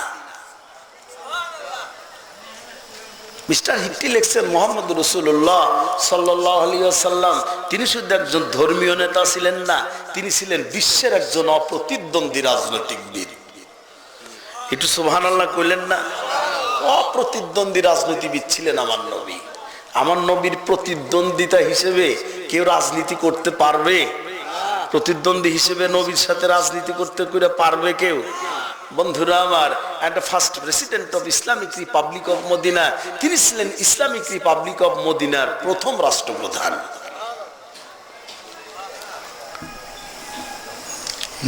Mister Hittite লিখছেন মোহাম্মদ রাসূলুল্লাহ সাল্লাল্লাহু আলাইহি ওয়াসাল্লাম তিনি শুধু একজন ধর্মীয় নেতা ছিলেন না, তিনি ছিলেন বিশ্বের একজন অপ্রতিদ্বন্দ্বী রাজনৈতিকবিদ। একটু সুবহানাল্লাহ কইলেন না? অপ্রতিদ্বন্দ্বী রাজনীতিবিদ ছিলেন আমার নবী। আমার নবীর প্রতিদ্বন্দ্বিতা হিসেবে কেউ রাজনীতি করতে পারবে? প্রতিদ্বন্দ্বী হিসেবে নবীর সাথে রাজনীতি করতে করে পারবে কেউ? বন্ধুরা আমার, একটা first president of Islamic republic of Medina, তিনি ছিলেন ইসলামিক রিপাবলিক অফ মদিনার প্রথম রাষ্ট্রপ্রধান।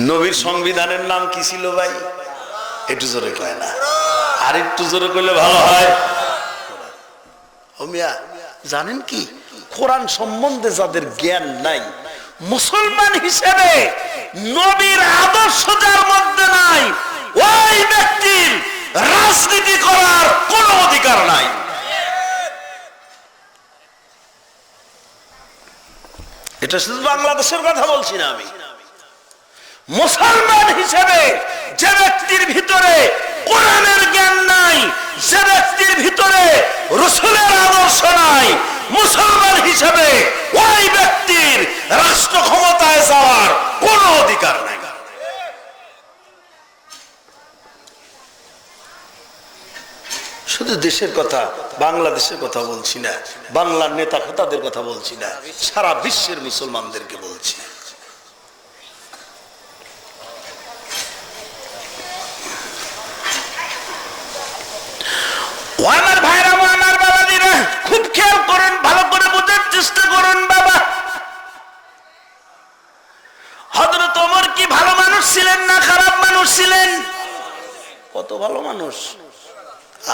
নবীর সংবিধানের নাম কি ছিল ভাই? একটু জোরে কয় না, আর একটু জোরে করলে ভালো হয়। ও মিয়া, জানেন কি, কোরআন সম্বন্ধে যাদের জ্ঞান নাই, মুসলমান হিসেবে নবীর আদর্শ যার মধ্যে নাই, ওই ব্যক্তির রাজনীতি করার কোনো অধিকার নাই। এটা শুধু বাংলাদেশের কথা বলছি না আমি। মুসলমান হিসেবে যে ব্যক্তির ভিতরে কোরআনের জ্ঞান নাই, যে ব্যক্তির ভিতরে রাসূলের আদর্শ নাই, মুসলমান হিসেবে ওই ব্যক্তির রাষ্ট্র ক্ষমতায় যাওয়ার কোনো অধিকার নাই। শুধু দেশের কথা, বাংলাদেশের কথা বলছি না, বাংলার নেতা খোতাদের কথা বলছি না, সারা বিশ্বের মুসলমানদেরকে বলছি। আমার ভাইরা, আমার বাবাজিরা, খুব খেয়াল করুন, ভালো করে বোঝার চেষ্টা করুন। বাবা, হযরত ওমর কি ভালো মানুষ ছিলেন না খারাপ মানুষ ছিলেন? কত ভালো মানুষ,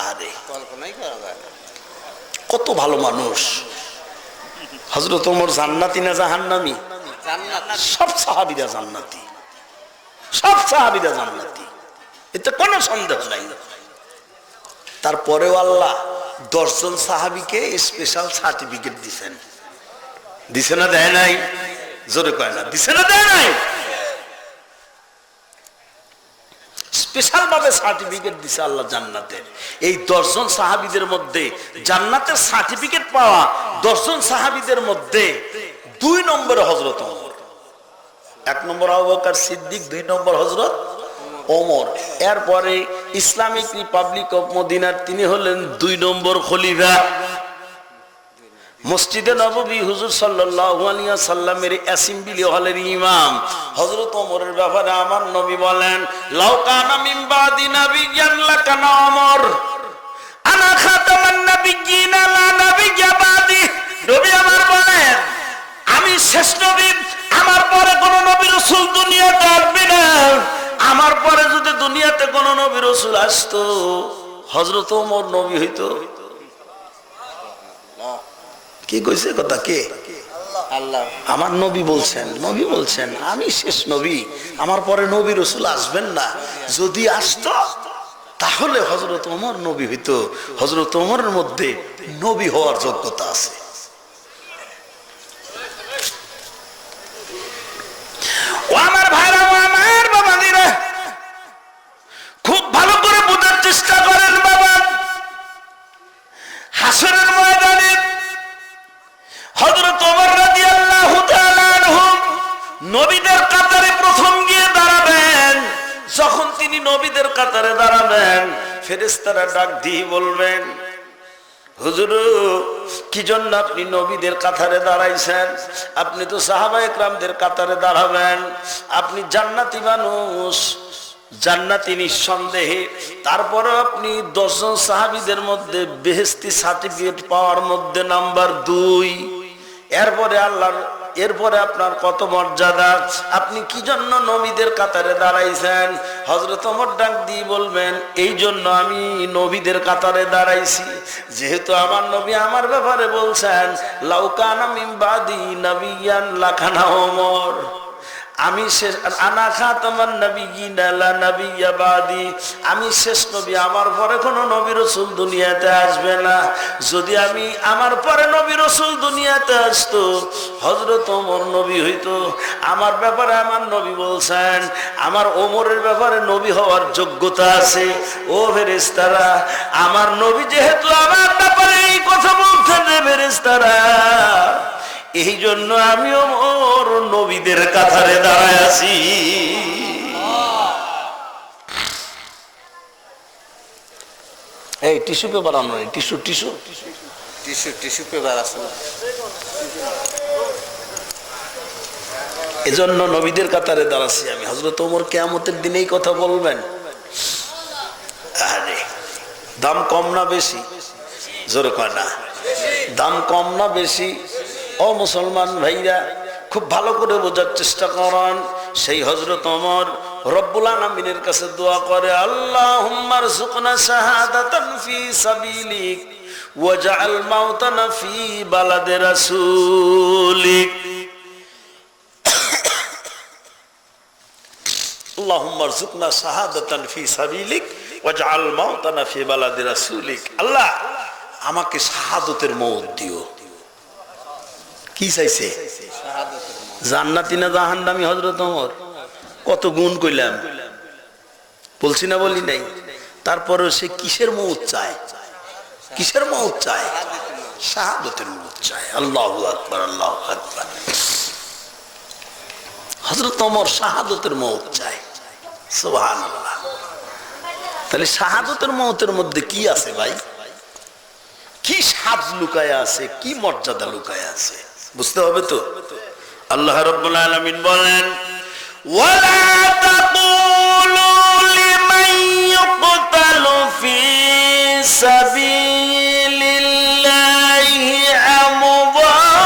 আরে কল্পনাই করা যায় না। কত ভালো মানুষ। হযরত ওমর জান্নাতি না জাহান্নামী? সব সাহাবীরা জান্নাতি, সব সাহাবীরা জান্নাতি, এতে কোনো সন্দেহ নাই। তারপরেও আল্লাহ 10 জন সাহাবীকে স্পেশাল সার্টিফিকেট দিবেন। দিছে না দেয় নাই? জোরে কয় না, দিছে না দেয় নাই? স্পেশাল ভাবে সার্টিফিকেট দিছে আল্লাহ জান্নাতের। এই 10 জন সাহাবীদের মধ্যে জান্নাতের সার্টিফিকেট পাওয়া 10 জন সাহাবীদের মধ্যে 2 নম্বরে হযরত ওমর, 1 নম্বর আবু বকর সিদ্দিক, 2 নম্বর হযরত ওমর। এরপরে ইসলামিক রিপাবলিক অফ মদিনার তিনি হলেন 2 নম্বর খলিফা। মসজিদে নববী হুজুর সাল্লাল্লাহু আলাইহি ওয়াসাল্লামের অ্যাসেম্বলি হলের ইমাম হযরত ওমরের ব্যাপারে আমার নবী বলেন, লাউ কানা মিন বাদি নাবিয়্যান লাকানা ওমর, আনা খাতামান নাবিয়্যিনা লা নাবিয়্যা বাদি। নবী আমার বলেন, আমি শেষ নবী, আমার পরে কোন নবী রাসূল দুনিয়াতে আসবে না। আমার পরে যদি দুনিয়াতে কোন নবী রাসূল আসতো, হযরত ওমর নবী হইতো। কি কইছে কথা? কে? আল্লাহ। আমার নবী বলছেন, নবী বলছেন আমি শেষ নবী, আমার পরে নবী রাসূল আসবেন না। যদি আসতো তাহলে হযরত ওমর নবী হইতো। হযরত ওমরের মধ্যে নবী হওয়ার যোগ্যতা আছে। ও আমার ভাইরা, আমার বাবাজিরা, খুব ভালো করে বোঝার চেষ্টা করেন। বাবা, হাসরের ময়দানে হযরত ওমর রাদিয়াল্লাহু তাআলা আনহু নবীদের কাতারে প্রথম গিয়ে দাঁড়াবেন। যখন তিনি নবীদের কাতারে দাঁড়াবেন, ফেরেশতারা ডাক দিয়ে বলবেন, হুজুর কি জন্য আপনি নবীদের কাতারে দাঁড়াইছেন? আপনি তো সাহাবায়ে কেরামদের কাতারে দাঁড়াবেন, আপনি জান্নাতি মানুষ, জান্নাতি নিঃসন্দেহে। তারপরে আপনি 10 জন সাহাবীদের মধ্যে বেহেশতি সার্টিফিকেট পাওয়ার মধ্যে নাম্বার 2। এরপরে আপনার কত মর্যাদা, আপনি কি জন্য নবীদের কাতারে দাঁড়াইছেন? হযরত ওমর ডাক দিয়ে বলবেন, এই জন্য আমি নবীদের কাতারে দাঁড়াইছি, যেহেতু আমার নবী আমার ব্যাপারে বলছেন, লাউ কানা মিন বাদি নাবিয়্যান লাকানা ওমর, আমি শেষ, আনা খাতামান নাবিয়্যিন লা নাবিয়্যা বাদি, আমি শেষ নবী, আমার পরে কোনো নবী রাসূল দুনিয়াতে আসবে না। যদি আমি আমার পরে নবী রাসূল দুনিয়াতে আসতো, হযরত ওমর নবী হইতো। আমার ব্যাপারে আমার নবী বলছেন আমার ওমরের ব্যাপারে নবী হওয়ার যোগ্যতা আছে। ও ফেরেশতারা, আমার নবী যেহেতু আমার ব্যাপারে এই কথা বলছেন রে ফেরেশতারা, এই জন্য আমিও ওর নবীদের কাতারে দাঁড়ায় আছি। এই টিস্যু পেপার আনো, tissue tissue tissue tissue paper আছে না? এজন্য নবীদের কাতারে দাঁড়াচ্ছি আমি। হযরত ওমর কিয়ামতের দিনেই কথা বলবেন। আরে দাম কম না বেশি? জোরে কয় না। দাম কম না বেশি? ও মুসলমান ভাইরা, খুব ভালো করে বোঝার চেষ্টা করেন। সেই হযরত ওমর রব্বুল আলামিনের কাছে দোয়া করে, আল্লাহুম্মা রযুকনা শাহাদাতান ফি সাবিলিক ওয়াজআল মাউতানা ফি বালাদি রাসূলিক। আল্লাহুম্মা রযুকনা শাহাদাতান ফি সাবিলিক ওয়াজআল মাউতানা ফি বালাদি রাসূলিক। আল্লাহ, আমাকে শাহাদাতের মওত দিও। কি চাইছে? জান্নাতি না জাহান্নামী? হযরত ওমর কত গুণ কইলাম, বলছি না বলি নাই? তারপরে সে কিসের মওত চায়? কিসের মওত চায়? শাহাদাতের মওত চায়। আল্লাহু আকবার, আল্লাহু আকবার। হযরত ওমর শাহাদাতের মওত চায়। সুবহানাল্লাহ। তাহলে শাহাদাতের মওতের মধ্যে কি আছে ভাই? কি স্বাদ লুকায় আছে, কি মর্যাদা লুকায় আছে, বুঝতে হবে তো। আল্লাহ রাব্বুল আলামিন বলেন, ওয়ালা তাকুলু লিমান ইউকতালু ফি সাবিলিল্লাহি আমওয়াত,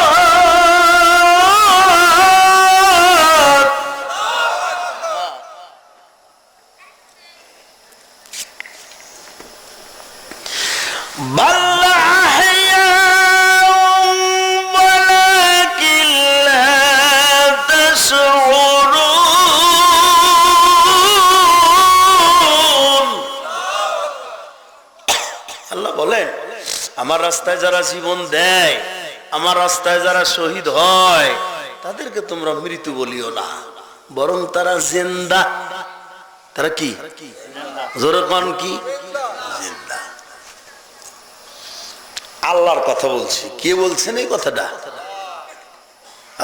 বাল আমার রাস্তায় যারা জীবন দেয়, আমার রাস্তায় যারা শহীদ হয়, তাদেরকে তোমরা মৃত্যু বলিও না, বরং তারা জিন্দা। তারা কি? জোরে কোন কি? জিন্দা। আল্লাহর কথা বলছি। কে বলছেন এই কথাটা?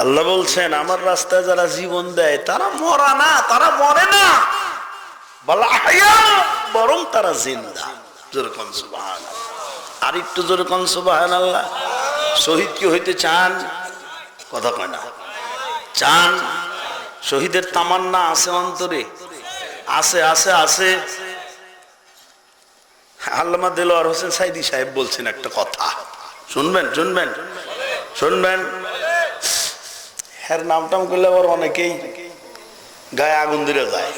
আল্লাহ বলছেন আমার রাস্তায় যারা জীবন দেয় তারা মরা না, তারা মরে না, বরং তারা জিন্দা। জোরে কোন সুবহানাল্লাহ। আর একটু জোরে কোন সুবহানাল্লাহ। শহীদ কি হইতে চান? কথা কয় না। চান? শহীদের তামান্না আছে অন্তরে? আছে আছে আছে। আল্লামা দেলোয়ার হোসেন সাইদি সাহেব বলছেন একটা কথা, শুনবেন শুনবেন শুনবেন। এর নামটাম করলে আবার অনেকেই গায়ে আগুন দিয়ে যায়,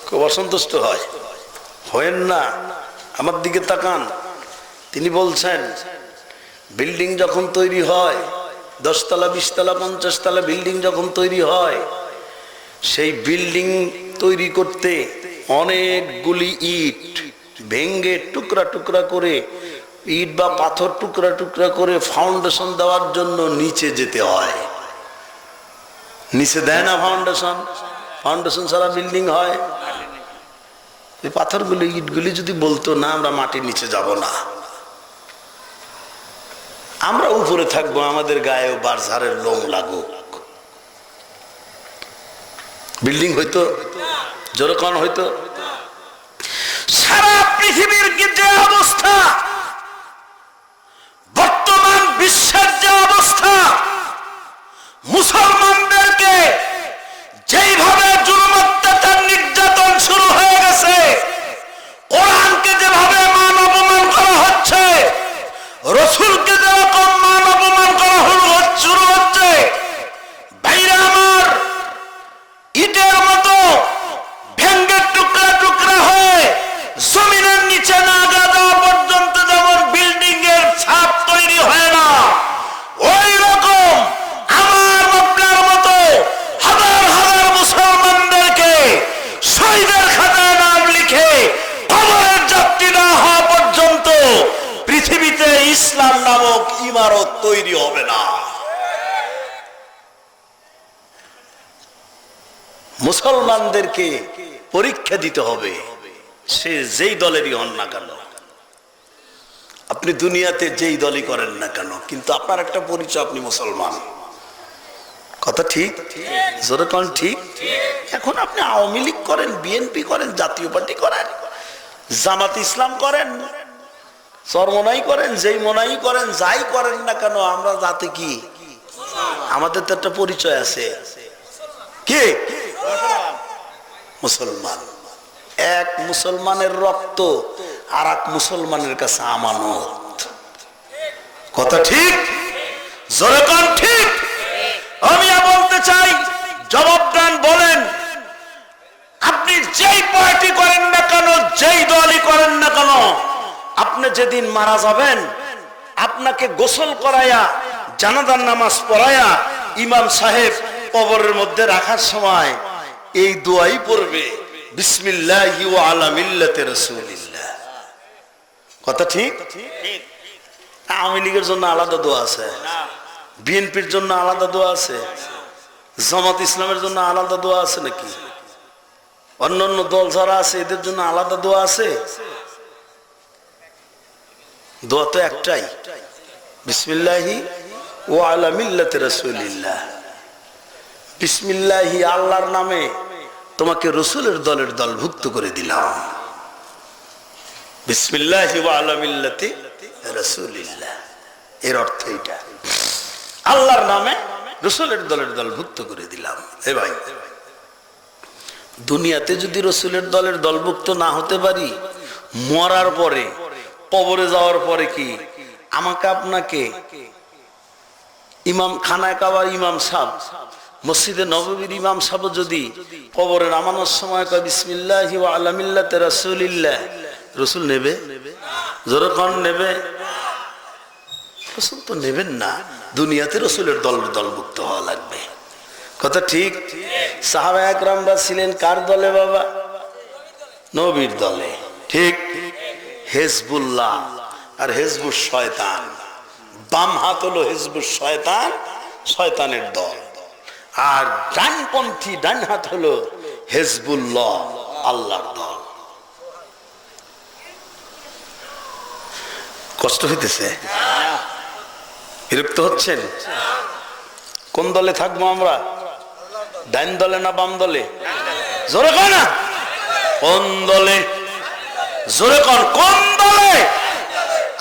খুব অসন্তুষ্ট হয়। হয়েন না, আমার দিকে তাকান। তিনি বলছেন বিল্ডিং যখন তৈরি হয়, 10 তলা 20 তলা 50 তলা বিল্ডিং যখন তৈরি হয়, সেই বিল্ডিং তৈরি করতে অনেকগুলি ইট ভেঙ্গে টুকরা টুকরা করে, ইট বা পাথর টুকরা টুকরা করে ফাউন্ডেশন দেওয়ার জন্য নিচে যেতে হয়। নিচে দেয় না ফাউন্ডেশন? ফাউন্ডেশন ছাড়া বিল্ডিং হয়? এই পাথরগুলি ইটগুলি যদি বলতো না আমরা মাটির নিচে যাব না, আমরা উপরে থাকবো, আমাদের গায়েও বারঝাড়ের লোম লাগুক, বিল্ডিং হইতো? যেরকম হইতো? সারা পৃথিবীর যে অবস্থা, বর্তমান বিশ্বের যে অবস্থা, মুসলমানদেরকে যেইভাবে জুলুম অত্যাচার নির্যাতন শুরু হয়ে গেছে, কোরআনকে যেভাবে মান অপমান করা হচ্ছে, রসুলকে যেরকম মান অপমান করা শুরু হচ্ছে, বাইরে আমার ইটের মতো ভেঙ্গে টুকরা টুকরা হয়ে জমিনের নিচে না যাওয়া পর্যন্ত যেমন বিল্ডিং এর ছাদ তৈরি হয় না, ওই রকম আমার তৈরি হবে না। মুসলমানদেরকে পরীক্ষা দিতে হবে, সে যেই দলেরই হন না কেন, আপনি দুনিয়াতে যেই দলই করেন না কেন, কিন্তু আপনার একটা পরিচয়, আপনি মুসলমান। কথা ঠিক? জোরে কোন ঠিক? এখন আপনি আওয়ামী লীগ করেন, বিএনপি করেন, জাতীয় পার্টি করেন, জামাত ইসলাম করেন, চরমনাই করেন, যেই মনাই করেন, যাই করেন না কেন, আমরা জাতি কি, আমাদের তো একটা পরিচয় আছে, কি? মুসলমান। এক মুসলমানের রক্ত আর এক মুসলমানের কাছে আমানত। কথা ঠিক? জোরে কোন ঠিক? আমি বলতে চাই, জবাব দেন, বলেন, আপনি যেই পার্টি করেন না কেন, যেই দলই করেন না কেন, আপনি যেদিন মারা যাবেন, আপনাকে গোসল করাইয়া জানাজার নামাজ পড়াইয়া ইমাম সাহেব কবরের মধ্যে রাখার সময় এই দোয়াই পড়বে, বিসমিল্লাহি ওয়া আলা মিল্লাতি রাসূলিল্লাহ। কথা ঠিক? আওয়ামী লীগের জন্য আলাদা দোয়া আছে, বিএনপির জন্য আলাদা দোয়া আছে, জামাত ইসলামের জন্য আলাদা দোয়া আছে নাকি? অন্যান্য দল যারা আছে এদের জন্য আলাদা দোয়া আছে? দোয়া তো একটাই, বিসমিল্লাহি ওয়া আলা মিল্লাতি রাসূলিল্লাহ। বিসমিল্লাহি, আল্লাহর নামে তোমাকে রাসূলের দলের দলভুক্ত করে দিলাম। বিসমিল্লাহি ওয়া আলা মিল্লাতি রাসূলিল্লাহ, এর অর্থ এটা, আল্লাহর নামে রাসূলের দলের দলভুক্ত করে দিলাম। এ ভাই, দুনিয়াতে যদি রাসূলের দলের দলভুক্ত না হতে পারি, মরার পরে, কবরে যাওয়ার পরে কি আমাকে আপনাকে ইমাম খানায় কাবার ইমাম সাহেব, মসজিদে নববীর ইমাম সাহেব যদি কবরে নামানোর সময় কয় বিসমিল্লাহি ওয়া আলা মিল্লাতি রাসূলিল্লাহ, রাসূল নেবে? জোরে কোন নেবে? রাসূল তো নেবেন না। দুনিয়াতে রাসূলের দলভুক্ত হওয়া লাগবে। কথা ঠিক? সাহাবা একরামরা ছিলেন কার দলে বাবা? নবীর দলে। ঠিক? হিজবুল্লাহ আর হিজবুশ শয়তান, বাম হাত হলো হিজবুশ শয়তান, শয়তানের দল, আর ডানপন্থী ডান হাত হলো হিজবুল্লাহ, আল্লাহর দল। কষ্ট হইতেছে? বিরক্ত হচ্ছেন? কোন দলে থাকবো আমরা? ডান দলে না বাম দলে? জোরে কয় না, কোন দলে? জোরে কন, কোন দলে?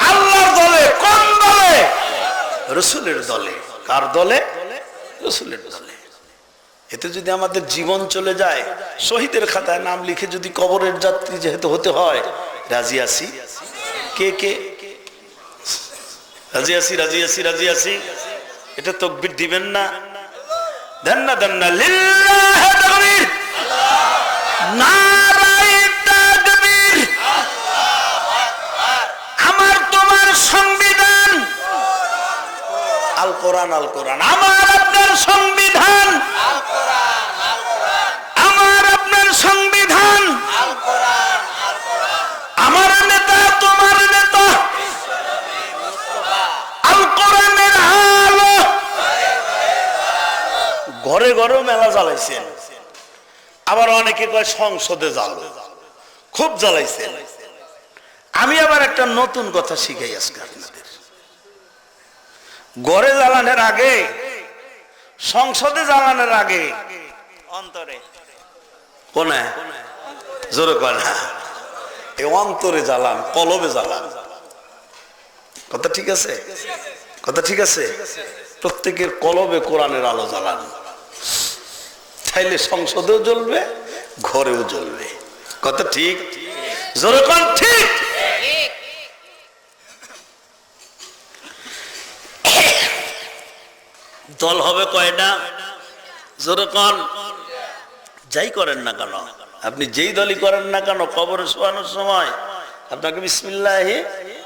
আল্লাহর দলে। কোন দলে? রাসূলের দলে। কার দলে? রাসূলের দলে। এতে যদি আমাদের জীবন চলে যায়, শহীদের খাতায় নাম লিখে যদি কবরের যাত্রী যেহেতু হতে হয়, রাজি আছি? কে কে রাজি আছি? রাজি আছি, রাজি আছি। এটা তাকবীর দিবেন না? দেন না, দেন না। লিল্লাহি তাকবীর, নারায়ে তাকবীর। আমার তোমার সংবিধান আল কোরআন, আল কোরআন। আমার আপনার সংবিধান আল কোরআন, আল কোরআন। আমার আপনার সংবিধান আল কোরআন, আল কোরআন। আমার নেতা তোমার নেতা আল কোরআনের আলো। ঘরে ঘরেও মেলা জ্বালাইছেন, আবার অনেকে কয় সংসদে জ্বালো, খুব জ্বালাইছেন। আমি আবার একটা নতুন কথা শিখাই আজকে আপনাদের। ঘরে জ্বালানোর আগে, সংসদে জ্বালানোর আগে অন্তরে, কোনে? জোরে কয় না, এই অন্তরে জ্বালান, কলবে জ্বালান। কথা ঠিক আছে? কথা ঠিক আছে? প্রত্যেকের কলবে কোরআনের আলো জ্বালান, তাইলে সংসদেও জ্বলবে, ঘরেও জ্বলবে। কথা ঠিক? জোরে কোন ঠিক? দল হবে কয়টা? জোরে কোন? যাই করেন না কেন, আপনি যেই দলই করেন না কেন, কবরে শোয়ানোর সময় আপনাকে বিসমিল্লাহি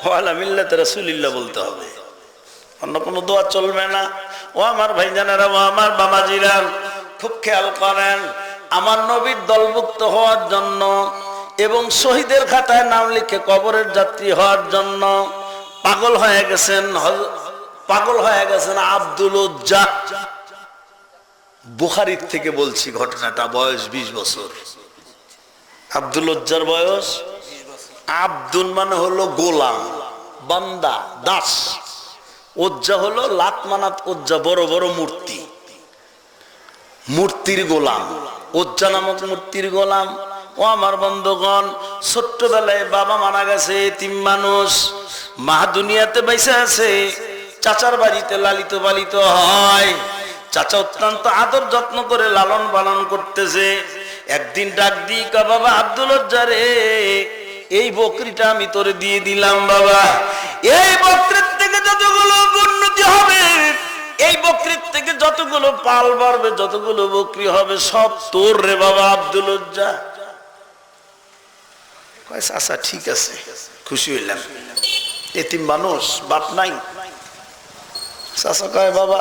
ওয়া আলা মিল্লাতি রাসূলিল্লাহ বলতে হবে, অন্য কোনো দোয়া চলবে না। ও আমার ভাইজানেরা, ও আমার বাবাজিরা, খুব খেয়াল করেন, আমার নবীর দলভুক্ত হওয়ার জন্য এবং শহীদের খাতায় নাম লিখে কবরের যাত্রী হওয়ার জন্য পাগল হয়ে গেছেন পাগল হয়ে গেছেন আব্দুল উজ্জা। বুখারীর থেকে বলছি ঘটনাটা, বয়স 20 বছর। আব্দুল উজ্জার বয়স, আব্দুল মানে হলো গোলাম, বান্দা, দাস। উজ্জা হলো লাত মানাত উজ্জা, বড় বড় মূর্তি, মূর্তির গোলাম। উজ্জা নামক মূর্তির গোলাম। ও আমার বন্ধুগণ, ছোট্টবেলায় বাবা মারা গেছে, এতিম মানুষ। মা দুনিয়াতে বেঁচে আছে, চাচার বাড়িতে লালিত পালিত হয়। চাচা অত্যন্ত আদর যত্ন করে লালন পালন করতেছে। একদিন ডাক দিই, বাবা আব্দুল উজ্জা রে, এই বকরিটা আমি তোরে দিয়ে দিলাম বাবা। এই বকরির থেকে যতগুলো উন্নতি হবে, এই বকরির থেকে যতগুলো পাল বাড়বে, যতগুলো বকরি হবে, সব তোর রে বাবা আব্দুল উজ্জা। আচ্ছা ঠিক আছে, খুশি হইলাম। এতিম মানুষ, বাপ নাই। চাচা কয়, বাবা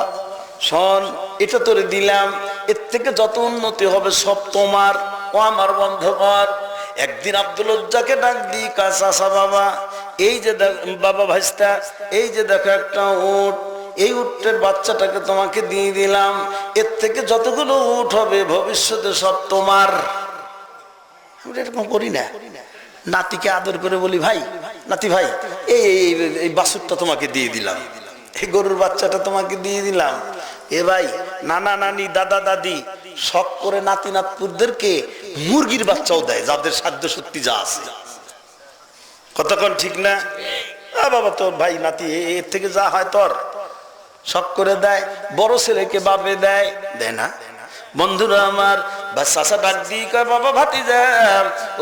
শোন, এটা তোরে দিলাম, এর থেকে যত উন্নতি হবে সব তোমার। ও আমার বন্ধুগণ, একদিন আব্দুল উজ্জাকে ডাক দিই, চাচা বাবা, এই যে বাবা ভাইস্তা, এই যে দেখো একটা উট, এই উটের বাচ্চাটাকে তোমাকে দিয়ে দিলাম, এর থেকে যতগুলো উট হবে ভবিষ্যতে সব তোমার। আমরা এরকম করি না, নাতিকে আদর করে বলি, ভাই নাতি ভাই, এই বাছুরটা তোমাকে দিয়ে দিলাম, এই গরুর বাচ্চাটা তোমাকে দিয়ে দিলাম। এ ভাই, নানা নানি দাদা দাদি শখ করে নাতি নাতপুরদেরকে মুরগির বাচ্চাও দেয়, যাদের সাধ্য শক্তি যা আছে। কতক্ষণ ঠিক না? বাবা তোর ভাই নাতি, এর থেকে যা হয় তোর শখ করে দেয়। বড় ছেলেকে বাপে দেয়, দেয় না? বন্ধুরা আমার, চাচা ডাক দিয়ে কয়, বাবা ভাতিজা,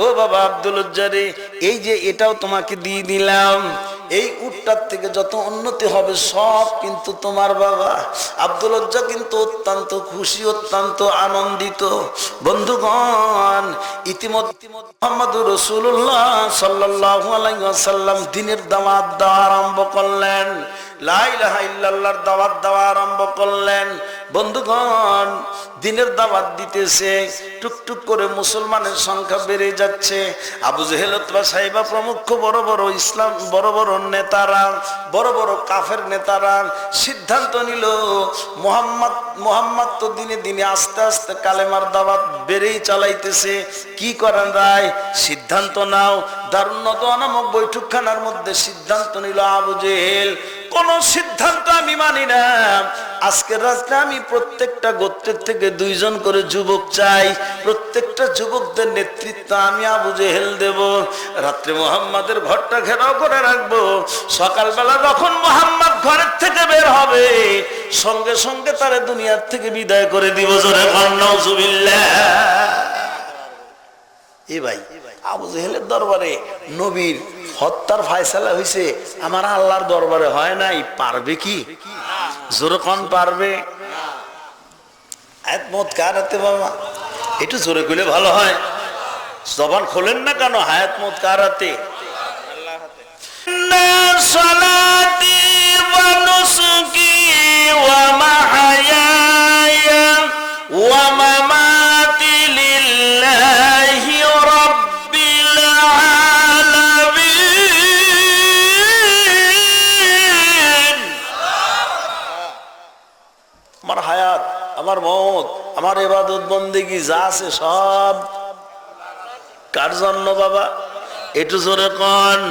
ও বাবা আব্দুল উজ্জা রে, এই যে এটাও তোমাকে দিয়ে দিলাম, এই উটটার থেকে যত উন্নতি হবে সব কিন্তু তোমার বাবা। আব্দুল উজ্জা কিন্তু অত্যন্ত খুশি, অত্যন্ত আনন্দিত। বন্ধুগণ, ইতিমধ্যে মুহাম্মদুর রাসূলুল্লাহ সাল্লাল্লাহু আলাইহি ওয়াসাল্লাম দিনের দাওয়াত দেওয়া আরম্ভ করলেন, লা ইলাহা ইল্লাল্লাহর দাওয়াত দেওয়া আরম্ভ করলেন। বন্ধুগণ, দিনের দাওয়াত দিতেছে, টুকটুক করে মুসলমানের সংখ্যা বেড়ে যাচ্ছে। আবু জেহেল, উতবা, সাইবা প্রমুখ বড় বড় ইসলাম, বড় বড় নেতারা, বড় বড় কাফের নেতারা সিদ্ধান্ত নিল, মোহাম্মদ তো দিনে দিনে আস্তে আস্তে কালেমার দাওয়াত বেড়েই চালাইতেছে, কি করা যায়? সিদ্ধান্ত নাও। দারুন নদওয়া নামক বৈঠকখানার মধ্যে সিদ্ধান্ত নিল আবু জেহেল, কোন সিদ্ধান্ত আমি মানি না। আজকের রাতে আমি প্রত্যেকটা গোত্রের থেকে 2 জন করে যুবক চাই, প্রত্যেকটা যুবকদের নেতৃত্ব আমি আবু জেহেল দেব। রাত্রে মুহাম্মাদের ঘরটা ঘেরাও করে রাখবো। সকালবেলা যখন মুহাম্মদ ঘরের থেকে বের হবে, সঙ্গে সঙ্গে তারে দুনিয়ার থেকে বিদায় করে দিব। জোরে বলেন নাউজুবিল্লাহ। এ ভাই, আবু জেহেলের দরবারে নবীর হত্যার ফায়সালা হয়েছে, আমার আল্লাহর দরবারে হয় নাই। পারবে কি? জোরে কোন পারবে? আয়াত মত কার হাতে বাবা? একটু জোরে কইলে ভালো হয়। জবান খোলেন না কেন? হায়াত মত কার হাতে? আল্লাহর হাতে। না সালাতি ওয়া নুসুকি ওয়া মাহয়ায়া ওয়া মামাতি লিল্লাহি রাব্বিল আলামিন। আমার হায়াত, আমার মওত, আমার ইবাদত বন্দেগী যা আছে সব কার জন্য বাবা? একটু জোরে কোন।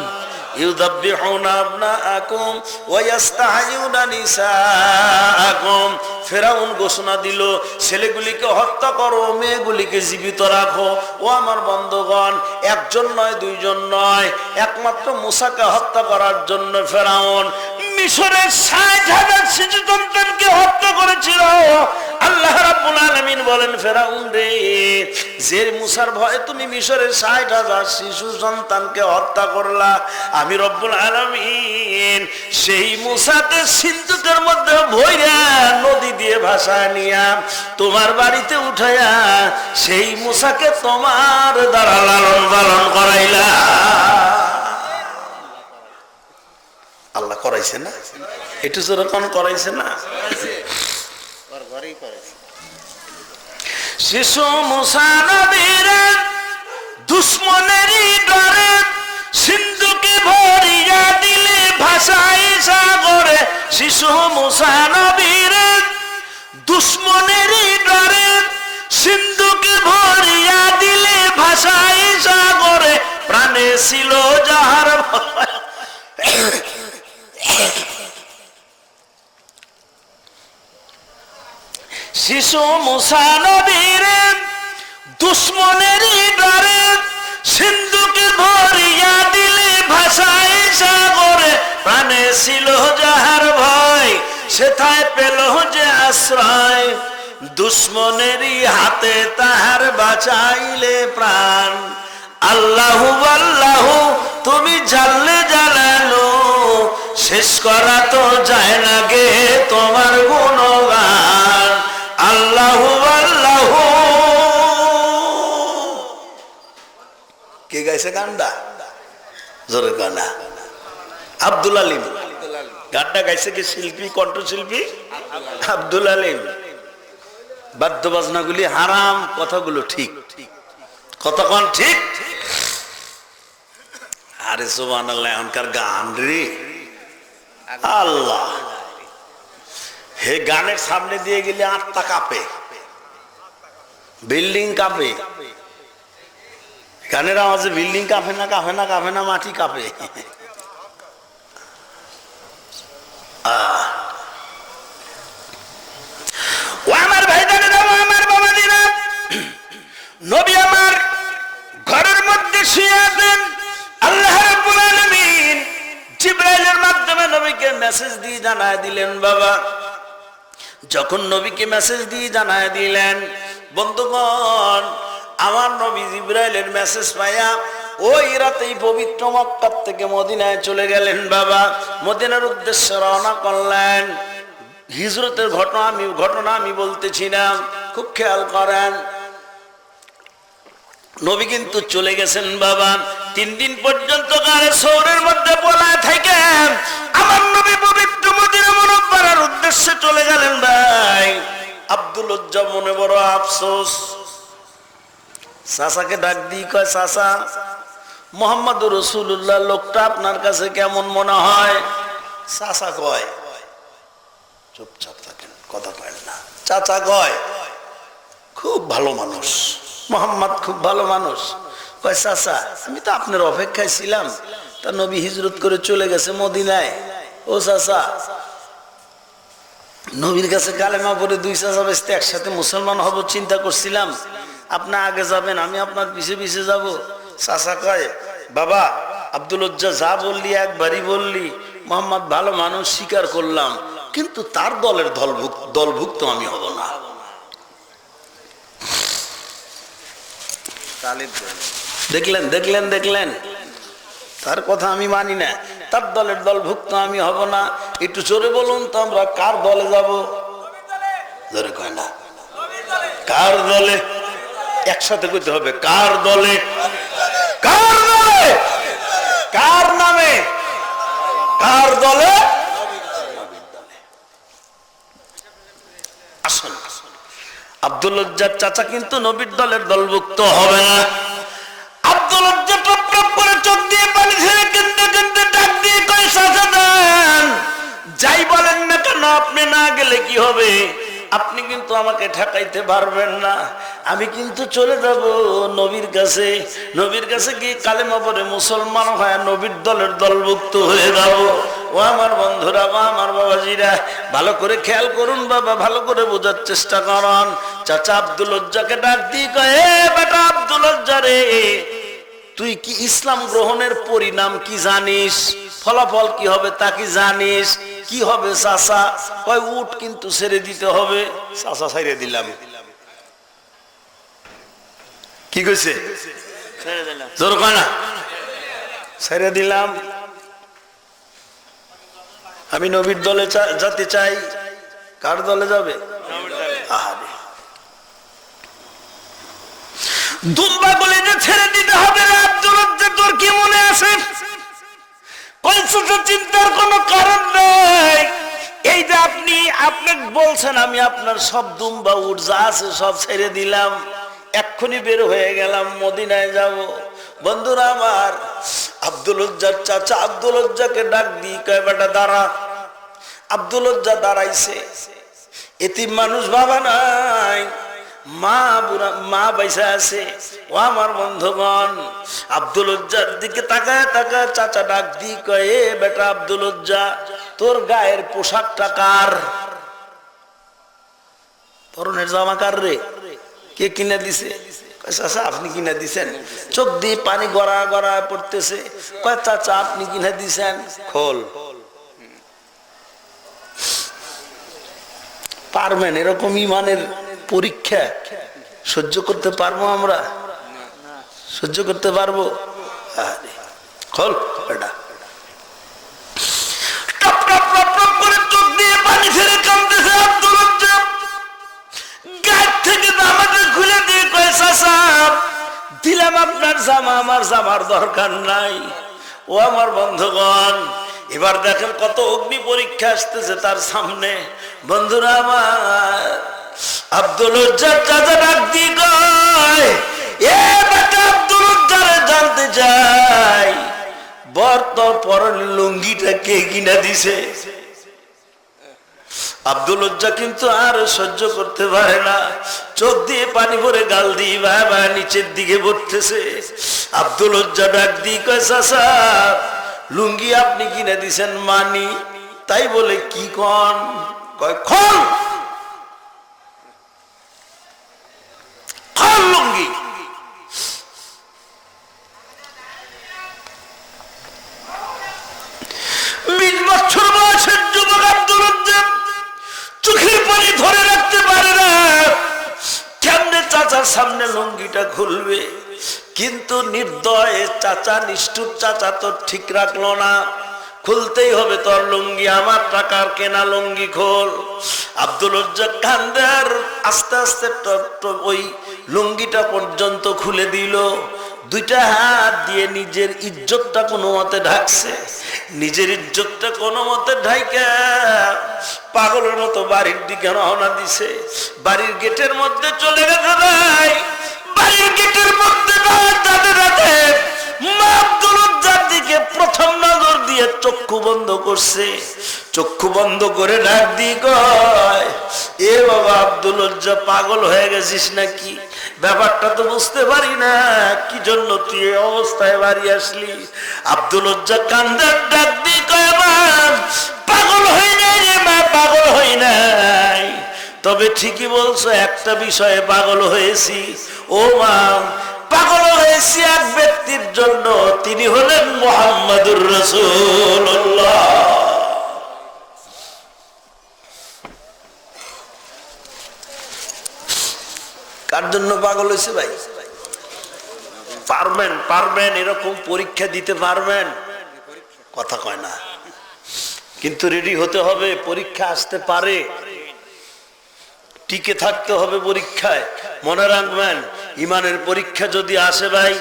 ইউযাব্বিহুনা আবনাআকুম ওয়া ইস্তাহয়ুনা নিসাআকুম। ফেরাউন ঘোষণা দিল, ছেলেগুলিকে হত্যা করো, মেয়েগুলিকে জীবিত রাখো। ও আমার বন্ধুগণ, 1 জন নয় 2 জন নয়, একমাত্র মূসাকে হত্যা করার জন্য ফেরাউন মিশরের 60,000 শিশু সন্তানকে হত্যা করেছিল। আল্লাহ রাব্বুল আলামিন বলেন, ফেরাউন রে, যে মূসার ভয়ে তুমি মিশরের 60,000 শিশু সন্তানকে হত্যা করলা, আমি রব্বুল আলামিন সেই মূসাকে সিন্ধুকের মধ্যে ভইরা নদী দিয়ে ভাসায় নিয়া তোমার বাড়িতে উঠাইয়া সেই মূসাকে তোমার দ্বারা লালন পালন করাইলা। আল্লাহ করাইছে না? একটু যেরকম করাইছে না? শিশু মূসা নবীর দুশ্মনেরই ডরে সিন্ধুকে ভরিয়া দিলে ভাষায় সাগরে শিশু মুসা নবীর দুশ্মনেরই ডরে সিন্ধুকে ভরিয়া দিলে ভাষায় সাগরে প্রাণে ছিল যাহার ভয়। শিশু মুসা নবীর দুশ্মনেরই ডরে সিন্ধুকে ভরিয়া দিলে ভাষায় সাগরে প্রাণে ছিল যাহার ভয় সেথায় পেল যে আশ্রয় দুশ্মনেরই হাতে তাহার বাঁচাইলে প্রাণ। আল্লাহু আল্লাহু তুমি জানলে জানালো শেষ করা তো যায় না গে তোমার গুণগান। আল্লাহু আল্লাহু কে গাইছে গানটা? জোরে গানা আব্দুল আলিম। গানটা গাইছে কি শিল্পী, কণ্ঠশিল্পী আব্দুল আলিম। বাদ্য বাজনাগুলি হারাম, কথাগুলো ঠিক, কতক্ষণ ঠিক। আরে সুবহানাল্লাহ, এখনকার গান রে আল্লাহ, হে গানের সামনে দিয়ে গেলে আত্মা কাঁপে, বিল্ডিং কাঁপে। গানের আওয়াজে বিল্ডিং কাঁপে না, কাঁপে না, কাঁপে না, মাটি কাঁপে। ও আমার ভাই জানেরা, ও আমার বাবা দিরা, নবী আমার ঘরের মধ্যে শুয়ে আছেন। আল্লাহ রাব্বুল আলামিন জিবরাইলের মাধ্যমে নবীকে মেসেজ দিয়ে জানায় দিলেন। বাবা যখন নবীকে মেসেজ দিয়ে জানায় দিলেন, বন্ধুগণ আমার নবী জিবরাইলের মেসেজ পাইয়া ওই রাতেই পবিত্র মক্কা থেকে মদিনায় চলে গেলেন। বাবা মদিনার উদ্দেশ্যে রওনা করলেন। হিজরতের ঘটনা আমি বলতেছি না, খুব খেয়াল করেন। নবী কিন্তু চলে গেছেন বাবা 3 দিন পর্যন্ত গায়ের শহরের মধ্যে পলায় থেকে আমার নবী পবিত্র মদিনা মুনাওয়ারার উদ্দেশ্যে চলে গেলেন। ভাই আব্দুল উজ্জা মনে বড় আফসোস, চাচাকে ডাক দিয়ে কয়, চাচা মুহাম্মদুর রাসূলুল্লাহ লোকটা আপনার কাছে কেমন মনে হয়? চাচা কয়, চুপচাপ থাকেন, কথা কয় না। চাচা কয়, খুব ভালো মানুষ, মোহাম্মদ খুব ভালো মানুষ। কয় চাচা আমি তো আপনার অপেক্ষায় ছিলাম, তা নবী হিজরত করে চলে গেছে মদিনায়। ও চাচা, নবীর কাছে কালেমা পড়ে 2 চাচা বেস্তে একসাথে মুসলমান হব চিন্তা করছিলাম, আপনি আগে যাবেন, আমি আপনার পিছে পিছে যাব। চাচা কয়, বাবা আব্দুল উজ্জা যা বললি একবারই বললি, মোহাম্মদ ভালো মানুষ স্বীকার করলাম, কিন্তু তার দলের দলভুক্ত আমি হব না। দেখলেন দেখলেন দেখলেন, তার কথা আমি মানি না, তার দলের দলভুক্ত আমি হব না। একটু জোরে বলুন তো, আমরা কার দলে যাব? জোরে কয় না, কার দলে? একসাথে কইতে হবে, কার দলে? কার দলে? কার নামে? কার দলে? আসুন, আব্দুল উজ্জার চাচা কিন্তু নবীর দলের দলভুক্ত হবে না। আব্দুল উজ্জা টপ টপ করে চোখ দিয়ে পানি ছেড়ে কেঁদে কেঁদে ডাক দিয়ে কয়, চাচা দেন, যাই বলেন না কেন আপনি না গেলে কি হবে? আপনি কিন্তু আমাকে ঠেকাইতে পারবেন না, আমি কিন্তু চলে যাব নবীর কাছে। নবীর কাছে গিয়ে কালেমা পড়ে মুসলমান হয়ে নবীর দলের দলভুক্ত হয়ে যাব। ও আমার বন্ধুরা, বা আমার বাবাজিরা, ভালো করে খেয়াল করুন বাবা, ভালো করে বোঝার চেষ্টা করুন। চাচা আব্দুল উজ্জাকে ডাক দিয়ে কয়, এ বেটা আব্দুল উজ্জা রে, তুই কি ইসলাম গ্রহণের পরিণাম কি জানিস? ফলাফল কি হবে তা কি জানিস? কি হবে চাচা? কয় উট কিন্তু ছেড়ে দিতে হবে। চাচা ছেড়ে দিলাম। কি কইছে? জোর কয় না, ছেড়ে দিলাম। আমি নবীর দলে যেতে চাই। কার দলে যাবে? আহারে, দুম্বা বলে যে ছেড়ে দিতে হবে না। আব্দুল উজ্জা তোর কি মনে আছে? চিন্তার কোনো কারণ নেই। এই যে আপনি বলছেন আমি আপনার সব দুম্বা উট যা আছে সব ছেড়ে দিলাম, এক্ষুনি বের হয়ে গেলাম, মদিনায় যাব। বন্ধুরা আমার, আব্দুল উজ্জার চাচা আব্দুল উজ্জাকে ডাক দিয়ে কয়, বেটা দাঁড়া, আব্দুল লজ্জা দাঁড়াইছে, এতিম মানুষ বাবা নাই, মা বাইসা আছে। ও আমার বন্ধুগণ, আব্দুল লজ্জার দিকে তাকায় তাকায় চাচা ডাক দি কয়, এ বেটা আব্দুল লজ্জা, তোর গায়ের পোশাকটা কার? পরনের জামা কার রে? কে কিনে দিছে? চাচা আপনি কিনে দিছেন। চোখ দিয়ে পানি গড়া গড়া পড়তেছে। কয় চাচা আপনি কিনে দিছেন? খোল। পারবেন এরকম ইমানের পরীক্ষা সহ্য করতে পারবো? আমরা সহ্য করতে পারবো? খোল এটা। টপ টপ টপ টপ করে চোখ দিয়ে পানি ছেড়ে কাঁদতেছে আব্দুল লজ্জা। গায়ের থেকে জামাটা খুলে দিয়ে কয়, চাচা দিলাম আপনার জামা, আমার জামার দরকার নাই। ও আমার বন্ধুগণ, এবার দেখেন কত অগ্নি পরীক্ষা আসতেছে তার সামনে। বন্ধুরা আমার, আব্দুল লজ্জার চাচা ডাক দিয়ে কয়, এ বেটা আব্দুল লজ্জারে জানতে চাই, বর তোর পরনের লুঙ্গিটা কে কিনা দিছে? আব্দুল লজ্জা কিন্তু আর সহ্য করতে পারে না, চোখ দিয়ে পানি ভরে গাল দিয়ে বাবা নিচের দিকে পড়তেছে। আব্দুল লজ্জা ডাক দিয়ে কয়, চাচা লুঙ্গি আপনি কিনে দিছেন মানি? তাই বলে কি কন? কয় খোল, খোল লুঙ্গি। 20 বছর বয়সের যুবক আব্দুল লজ্জা চোখের পানি ধরে রাখতে পারে না, কেমনে চাচার সামনে লুঙ্গিটা খুলবে? কিন্তু নির্দয় চাচা, নিষ্ঠুর চাচা তো ঠিক রাখলো না, খুলতেই হবে তোর লুঙ্গি, আমার টাকার কেনা লুঙ্গি খোল। আব্দুল লজ্জা কান্দে আর আস্তে আস্তে ওই লুঙ্গিটা পর্যন্ত খুলে দিল। দুইটা হাত দিয়ে নিজের ইজ্জতটা কোনো মতে ঢাকছে, নিজের ইজ্জতটা কোনো মতে ঢাইকা পাগলের মতো বাড়ির দিকে রওনা দিছে। বাড়ির গেটের মধ্যে চলে গেছে ভাই, বাড়ির গেটের মধ্যে দাঁড়াতে দাঁড়াতে মা আব্দুল লজ্জার দিকে প্রথম নজর দিয়ে চক্ষু বন্ধ করছে। চক্ষু বন্ধ করে ডাক দিয়ে কয়, এ বাবা আব্দুল লজ্জা, পাগল হয়ে গেছিস নাকি? ব্যাপারটা তো বুঝতে পারি না, কি জন্য তুই এই অবস্থায় বাড়ি আসলি? আব্দুল লজ্জা কান্দার ডাক দিয়ে কয়, মা পাগল হই নাই রে মা, পাগল হই নাই, তবে ঠিকই বলছো, একটা বিষয়ে পাগল হয়েছি। ও মা, পাগল হয়েছি এক ব্যক্তির জন্য, তিনি হলেন মুহাম্মাদুর রাসূলুল্লাহ। কার জন্য পাগল হয়েছে ভাই? পারবেন পারবেন এরকম পরীক্ষা দিতে পারবেন? কথা কয় না, কিন্তু রেডি হতে হবে, পরীক্ষা আসতে পারে, টিকে থাকতে হবে পরীক্ষায়। মনে রাখবেন, ইমানের পরীক্ষা যদি আসে ভাই,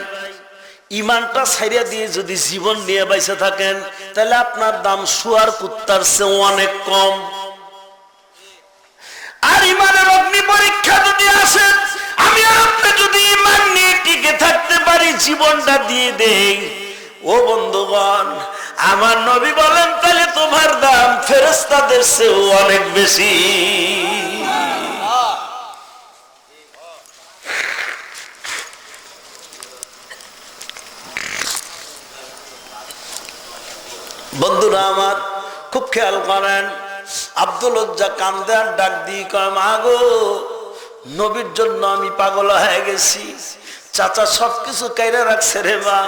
ইমানটা ছাইড়া দিয়ে যদি জীবন নিয়ে বাইসে থাকেন, তাহলে আপনার দাম শুয়ার কুত্তার চেয়ে অনেক কম। আর ইমানের অগ্নি পরীক্ষা যদি আসে, আমি আপনি যদি ইমান নিয়ে টিকে থাকতে পারি, জীবনটা দিয়ে দেই, ও বন্ধুগণ, আমার নবী বলেন, তাহলে তোমার দাম ফেরেশতাদের চেয়েও অনেক বেশি। বন্ধুরা আমার, খুব খেয়াল করেন, আব্দুল লজ্জা কান্দে আর ডাক দিয়ে কয়, মা গো, নবীর জন্য আমি পাগল হয়ে গেছি। চাচা সবকিছু কাইরা রাখছে রে মা,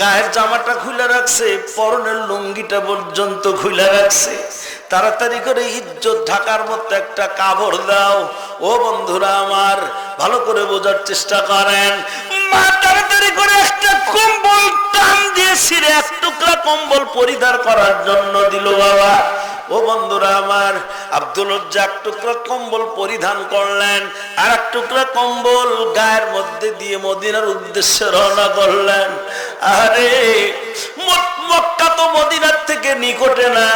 গায়ের জামাটা খুলে রাখছে, পরনের লুঙ্গিটা পর্যন্ত খুলে রাখছে, তাড়াতাড়ি করে ইজ্জত ঢাকার মতো একটা কাপড় দাও। ও বন্ধুরা আমার, ভালো করে বোঝার চেষ্টা করেন। মা তাড়াতাড়ি করে একটা কম্বল টান দিয়ে ছিঁড়ে এক টুকরা কম্বল পরিধান করার জন্য দিল বাবা। ও বন্ধুরা আমার, আব্দুল লজ্জা এক টুকরা কম্বল পরিধান করলেন, আর এক টুকরা কম্বল গায়ের মধ্যে দিয়ে মদিনার উদ্দেশ্যে রওনা করলেন। আরে মক্কা তো মদিনার থেকে নিকটে না,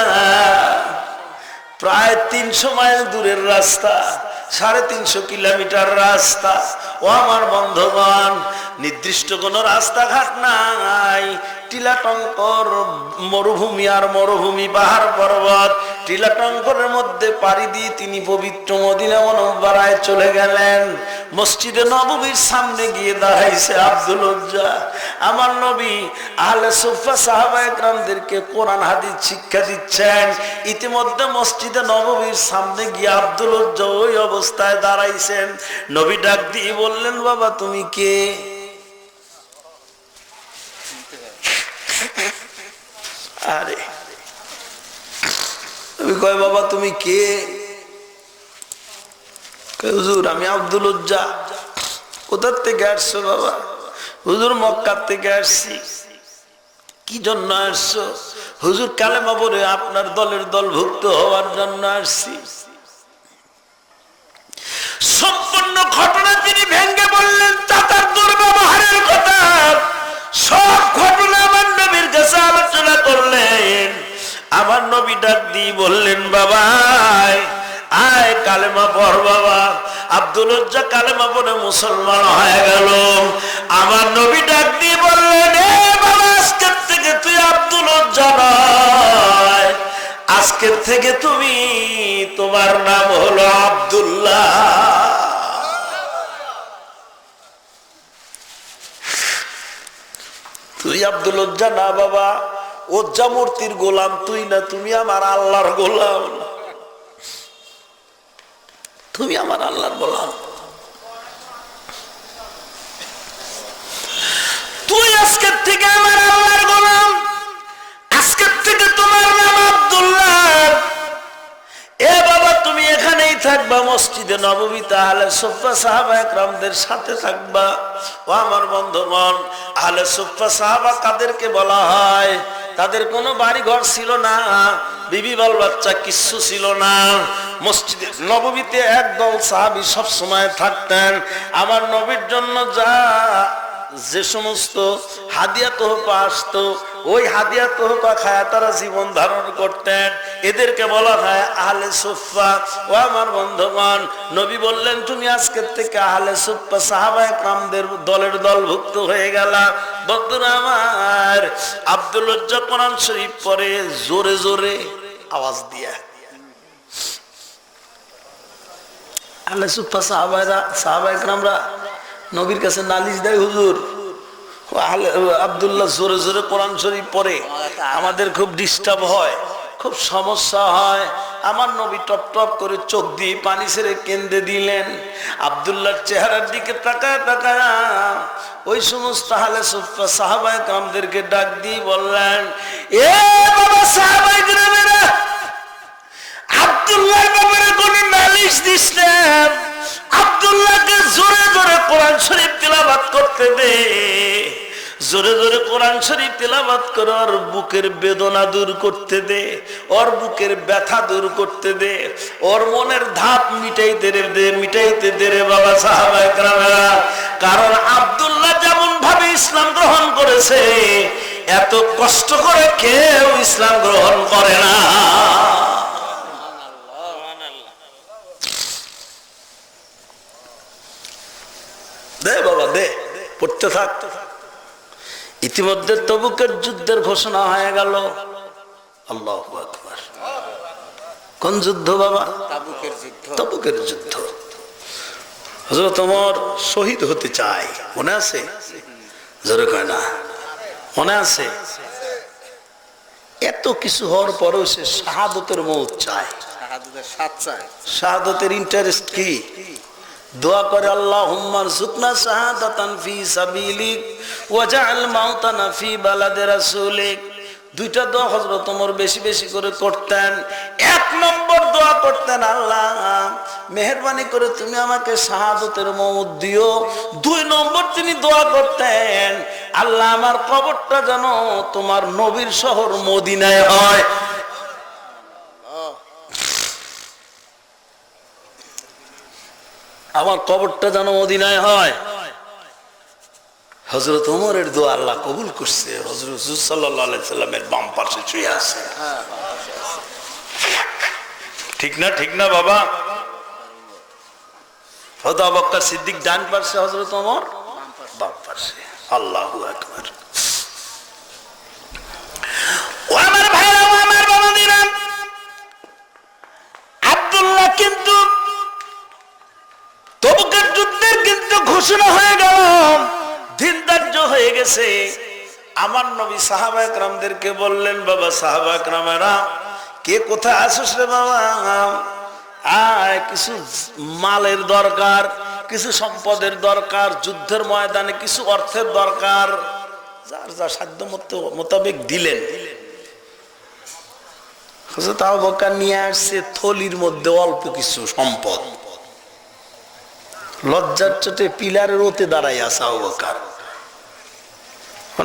প্রায় 300 মাইল দূরের রাস্তা, 350 কিলোমিটার রাস্তা। ও আমার বন্ধুগণ, নির্দিষ্ট কোন রাস্তাঘাট নাই, টিলাটঙ্কর মরুভূমি আর মরুভূমি, পাহাড় পর্বত, টিলাটঙ্করের মধ্যে পাড়ি দিয়ে তিনি পবিত্র মদিনা মুনাওয়ারায় চলে গেলেন। মসজিদে নববীর সামনে গিয়ে দাঁড়াইছে আব্দুল উজ্জা। আমার নবী আহলে সুফফা সাহাবায়ে কেরামদেরকে কোরআন হাদিস শিক্ষা দিচ্ছেন। ইতিমধ্যে মসজিদে নববীর সামনে গিয়ে আব্দুল উজ্জা ওই অবস্থায় দাঁড়াইছেন। নবী ডাক দিয়ে বললেন, বাবা তুমি কে? আরে তুমি কয়, বাবা তুমি কে? হুজুর আমি আব্দুল উজ্জা। কোথার থেকে আসছো বাবা? হুজুর মক্কা থেকে আসছি। কি জন্য আসছো? হুজুর কালেমা পড়ে আপনার দলের দলভুক্ত হওয়ার জন্য আসছি। সম্পূর্ণ ঘটনা তিনি ভেঙ্গে বললেন, তাতার দুর্ব্যবহারের কথা সব ঘটনা আমার নবীর কাছে আলোচনা করলেন। আমার নবী ডাক দিয়ে বললেন, বাবা আয় কালেমা পড়। বাবা আব্দুল উজ্জা কালেমা পড়ে মুসলমান হয়ে গেল। আমার নবী ডাক দিয়ে বললেন, এ বাবা আজকের থেকে তুই আব্দুল উজ্জা নয়, আজকের থেকে তুমি, তোমার নাম হলো আব্দুল্লাহ। তুই আব্দুল উজ্জা না বাবা, উজ্জা মূর্তির গোলাম তুই না, তুমি আমার আল্লাহর গোলাম। তুমি আমার আল্লাহর গোলাম। তুই আজকের থেকে আমার আল্লাহর গোলাম, আজকের থেকে তোমার নাম আব্দুল্লাহ। এ বাবা তুমি এখানেই থাকবা, মসজিদে নববীতে আহলে সুফফা সাহাবায়ে কেরামদের সাথে থাকবা। ও আমার বন্ধুগণ, আহলে সুফফা সাহাবা কাদেরকে বলা হয়? তাদের কোনো বাড়ি ঘর ছিল না, বিবি বাল বাচ্চা কিচ্ছু ছিল না। মসজিদে নববীতে একদল সাহাবী সব সময় থাকতেন। আমার নবীর জন্য যে সমস্ত হাদিয়া তোহফা আসতো, ওই হাদিয়া তোহফা খায়া তারা জীবন ধারণ করতেন। এদেরকে বলা হয় আহলে সুফফা। ও আমার বন্ধুগণ, নবী বললেন, তুমি আজকের থেকে আহলে সুফফা সাহাবায়ে কেরামদের দলের দলভুক্ত হয়ে গেলা। বন্ধুরা আমার, আব্দুল উজ্জা কোরআন শরীফ পড়ে জোরে জোরে আওয়াজ দিয়া। আহলে সুফফা সাহাবায়ে কেরামরা নবীর কাছে নালিশ দেয়, হুজুর আব্দুল্লাহ জোরে জোরে কোরআন শরীফ পড়ে, আমাদের খুব ডিস্টার্ব হয়, খুব সমস্যা হয়। আমার নবী টপ টপ করে চোখ দিয়ে পানি ছেড়ে কেঁদে দিলেন। আব্দুল্লাহর চেহারার দিকে তাকায় তাকায় ওই সমস্ত আহলে সুফফা সাহাবায়ে কেরামদেরকে ডাক দিয়ে বললেন, এ বাবা সাহাবায়ে কেরামেরা, আব্দুল্লাহর ব্যাপারে কোন নালিশ দিস না, আব্দুল্লাহকে জোরে জোরে কোরআন শরীফ তিলাওয়াত করতে দে। জোরে জোরে কোরআন শরীফ তিলাওয়াত করে ওর বুকের বেদনা দূর করতে দে, ওর বুকের ব্যথা দূর করতে দে, ওর মনের ধাপ মিটাইতে দে রে বাবা সাহাবায়ে কেরামেরা। কারণ আব্দুল্লাহ যেমন ভাবে ইসলাম গ্রহণ করেছে, এত কষ্ট করে কেউ ইসলাম গ্রহণ করে না। দে বাবা দে, পড়তে থাক। ইতিমধ্যে তবুকের যুদ্ধের ঘোষণা হয়ে গেল। আল্লাহু আকবার। কোন যুদ্ধ বাবা? তাবুকের যুদ্ধ। হযরত ওমর শহীদ হতে চায়, মনে আছে? জোরে কয় না, মনে আছে? এত কিছু হওয়ার পরেও সে শাহাদতের মওত চায়। শাহাদতের ইন্টারেস্ট কি? দোয়া করে, আল্লাহুম্মা রযুকনা শাহাদাতান ফি সাবিলিক ওয়াজআল মাউতানা ফি বালাদি রাসূলিক। দুইটা দোয়া হযরত ওমর বেশি বেশি করে করতেন। এক নম্বর দোয়া করতেন, আল্লাহ মেহেরবানি করে তুমি আমাকে শাহাদতের মওত দিও। দুই নম্বর তিনি দোয়া করতেন, আল্লাহ আমার কবরটা যেন তোমার নবীর শহর মদিনায় হয়। আমার কবরটা যেন মদিনায় হয়। হযরত ওমরের দোয়া আল্লাহ কবুল করছে। হযরত সাল্লাল্লাহু আলাইহি সাল্লামের বাম পাশে শুয়ে আছে। ঠিক না, ঠিক না বাবা? হযরত আবু বকর সিদ্দিক ডান পাশে, হযরত ওমর বাম পাশে। আল্লাহু আকবার। ও আমার ভাইরা, ও আমার বোনেরা, ঘোষণা হয়ে গেল, দিন ধার্য হয়ে গেছে। আমার নবী সাহাবা একরামদেরকে বললেন, বাবা সাহাবা একরামেরা, কে কোথায় আসিস রে বাবা, আয়, কিছু মালের দরকার, কিছু সম্পদের দরকার, যুদ্ধের ময়দানে কিছু অর্থের দরকার। যার যা সাধ্য মোতাবেক দিলেন। হযরত আবু বকর নিয়ে আসছে থলির মধ্যে অল্প কিছু সম্পদ। লজ্জার চোটে পিলারের ওতে দাঁড়াই আছে আবু বকর।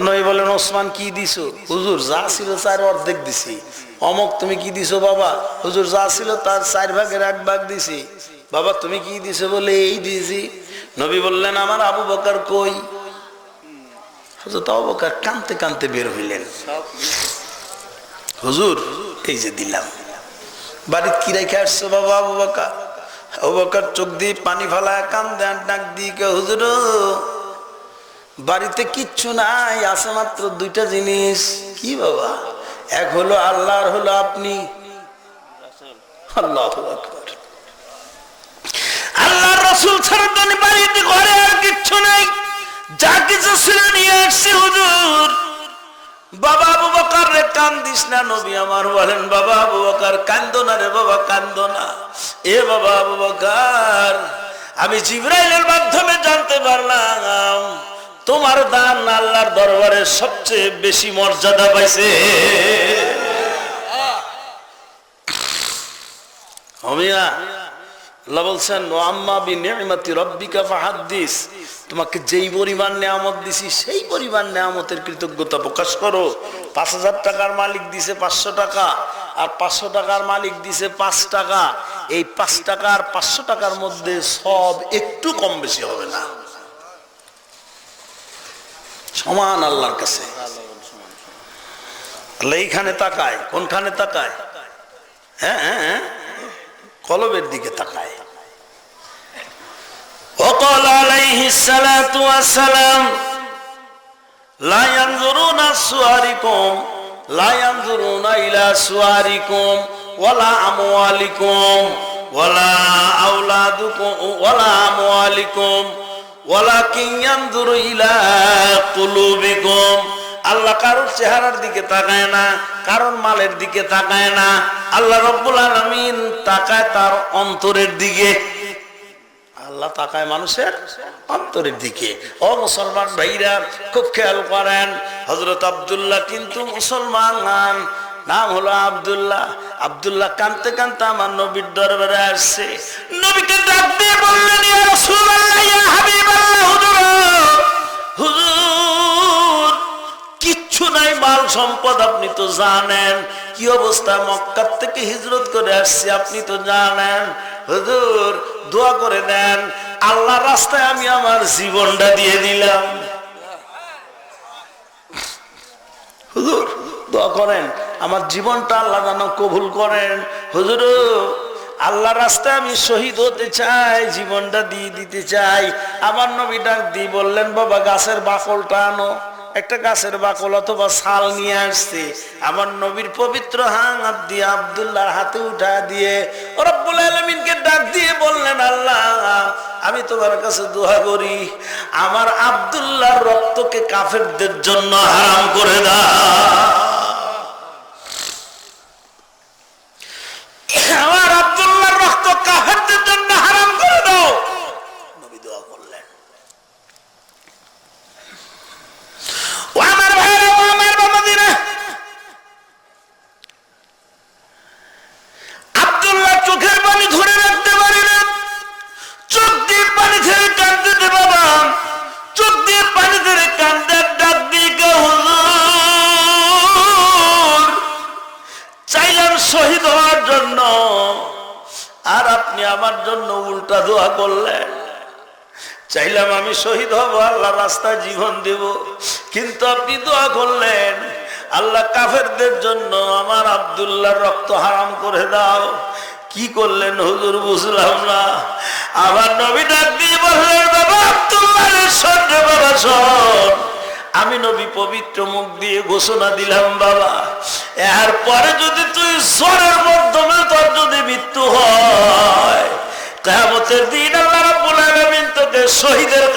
নবী বলেন, ওসমান কি দিছো? হুজুর যা ছিল তার অর্ধেক দিছি। অমক তুমি কি দিছো? বাবা হুজুর যা ছিল তার 4 ভাগের 1 ভাগ দিছি। বাবা তুমি কি দিছো? বলে এই দিয়েছি। নবী বললেন, আমার আবু বকর কই? হযরত আবু বকর কাঁদতে কাঁদতে বের হইলেন, হুজুর এই যে দিলাম। বাড়িতে কি রেখে আসছো বাবা? আবু বকর। আবু বকর চোখ দিয়ে পানি ফালায় কান্দে, আর ডাক দিয়ে, হুজুর বাড়িতে কিচ্ছু নাই, আছে মাত্র 2টা জিনিস। কি বাবা? এক হলো আল্লাহ, আর হলো আপনি। আল্লাহু আকবার। আল্লাহর রাসূল ছাড়া তো বাড়িতে ঘরে আর কিচ্ছু নাই, যা কিছু ছিল নিয়ে আসছি হুজুর। বাবা আবু বকর রে কান্দিস না। নবী আমার বলেন, বাবা আবু বকর কান্দো না রে বাবা, কান্দো না। এ বাবা আবু বকর, আমি জিবরাইলের মাধ্যমে জানতে পারলাম তোমার দান আল্লাহর দরবারে সবচেয়ে বেশি মর্যাদা পাইছে। আমিয়া আল্লাহ বলছেন, আম্মা বিনিআমাতি রাব্বিকা ফাহাদ্দিস, তোমাকে যেই পরিমাণ নিয়ামত দিছি সেই পরিমাণ নিয়ামতের কৃতজ্ঞতা প্রকাশ করো। 5000 টাকার মালিক দিছে 500 টাকা, আর 500 টাকার মালিক দিছে 5 টাকা। এই 5 টাকা আর 500 টাকার মধ্যে সব একটু কম বেশি হবে না, সমান আল্লাহর কাছে। আল্লাহ এইখানে তাকায়, কোনখানে তাকায়? হ্যাঁ, কলবের দিকে তাকায়। وقال عليه الصلاة والسلام لا ينظرون صوركم لا ينظرون إلى صوركم ولا أموالكم ولا أولادكم ولا أموالكم ولكن ينظر إلى قلوبكم। আল্লাহ কারোর চেহারার দিকে তাকায় না, কারোর মালের দিকে তাকায় না। আল্লাহ রব্বুল আলামিন তাকায় তার অন্তরের দিকে। আল্লাহ তাকায় মানুষের অন্তরের দিকে। ও মুসলমান ভাইরা, খুব খেয়াল করেন, হযরত আব্দুল্লাহ কিন্তু মুসলমান, নাম হলো আব্দুল্লাহ। আব্দুল্লাহ কাঁদতে কাঁদতে আমার নবীর দরবারে আসছে। নবীকে ডাক দিয়ে বললেন, ইয়া রাসূলুল্লাহ, ইয়া হাবিবাল্লাহ, হুজুর কিচ্ছু নাই, মাল সম্পদ আপনি তো জানেন, কি অবস্থা, মক্কা থেকে হিজরত করে আসছি আপনি তো জানেন। হুজুর দোয়া করে দেন, আল্লাহর রাস্তায় আমি আমার জীবনটা দিয়ে দিলাম। হুজুর দোয়া করেন, আমার জীবনটা আল্লাহ যেন কবুল করেন। হুজুর আল্লাহর রাস্তায় আমি শহীদ হতে চাই, জীবনটা দিয়ে দিতে চাই। আমার নবী ডাক দিয়ে বললেন, বাবা গাছের বাকলটা আনো। একটা গাছের বাকল অথবা ছাল নিয়ে আসছে। আমার নবীর পবিত্র হাত দিয়ে আব্দুল্লাহর হাতে উঠা দিয়ে রব্বুল আলামিনকে ডাক দিয়ে বললেন, আল্লাহ আমি তোমার কাছে দোয়া করি, আমার আব্দুল্লাহর রক্তকে কাফেরদের জন্য হারাম করে দাও। আমার আব্দুল্লাহর রক্ত কাফেরদের জন্য হারাম করে দাও। নবী দোয়া করলেন। ও আমার ভাইরা, ও আমার বাবাদিরা, আব্দুল্লাহ চোখের পানি ধরে রাখতে পারে না, চোখ দিয়ে পানি ছেড়ে কাঁদতে, বাবা চোখ দিয়ে পানি ধরে কান্দে, ডাক দিয়ে হুজুর চাইলাম শহীদ হওয়ার জন্য, আর আপনি আমার জন্য উল্টা দোয়া করলেন। চাইলাম আমি শহীদ হব, আল্লাহর রাস্তায় জীবন দেব, কিন্তু আপনি দোয়া করলেন, আল্লাহ কাফেরদের জন্য আমার আব্দুল্লাহর রক্ত হারাম করে দাও। কি করলেন হুজুর বুঝলাম না। আমার নবী ডাক দিয়ে বললেন, বাবা আব্দুল্লাহর সঙ্গে বাবা শোন, আমি নবী পবিত্র মুখ দিয়ে ঘোষণা দিলাম, বাবা এরপরে যদি তুই জ্বরের মাধ্যমে তোর যদি মৃত্যু হয়, কিয়ামতের দিন আল্লাহ রাব্বুল আলামিন তোকে শহীদের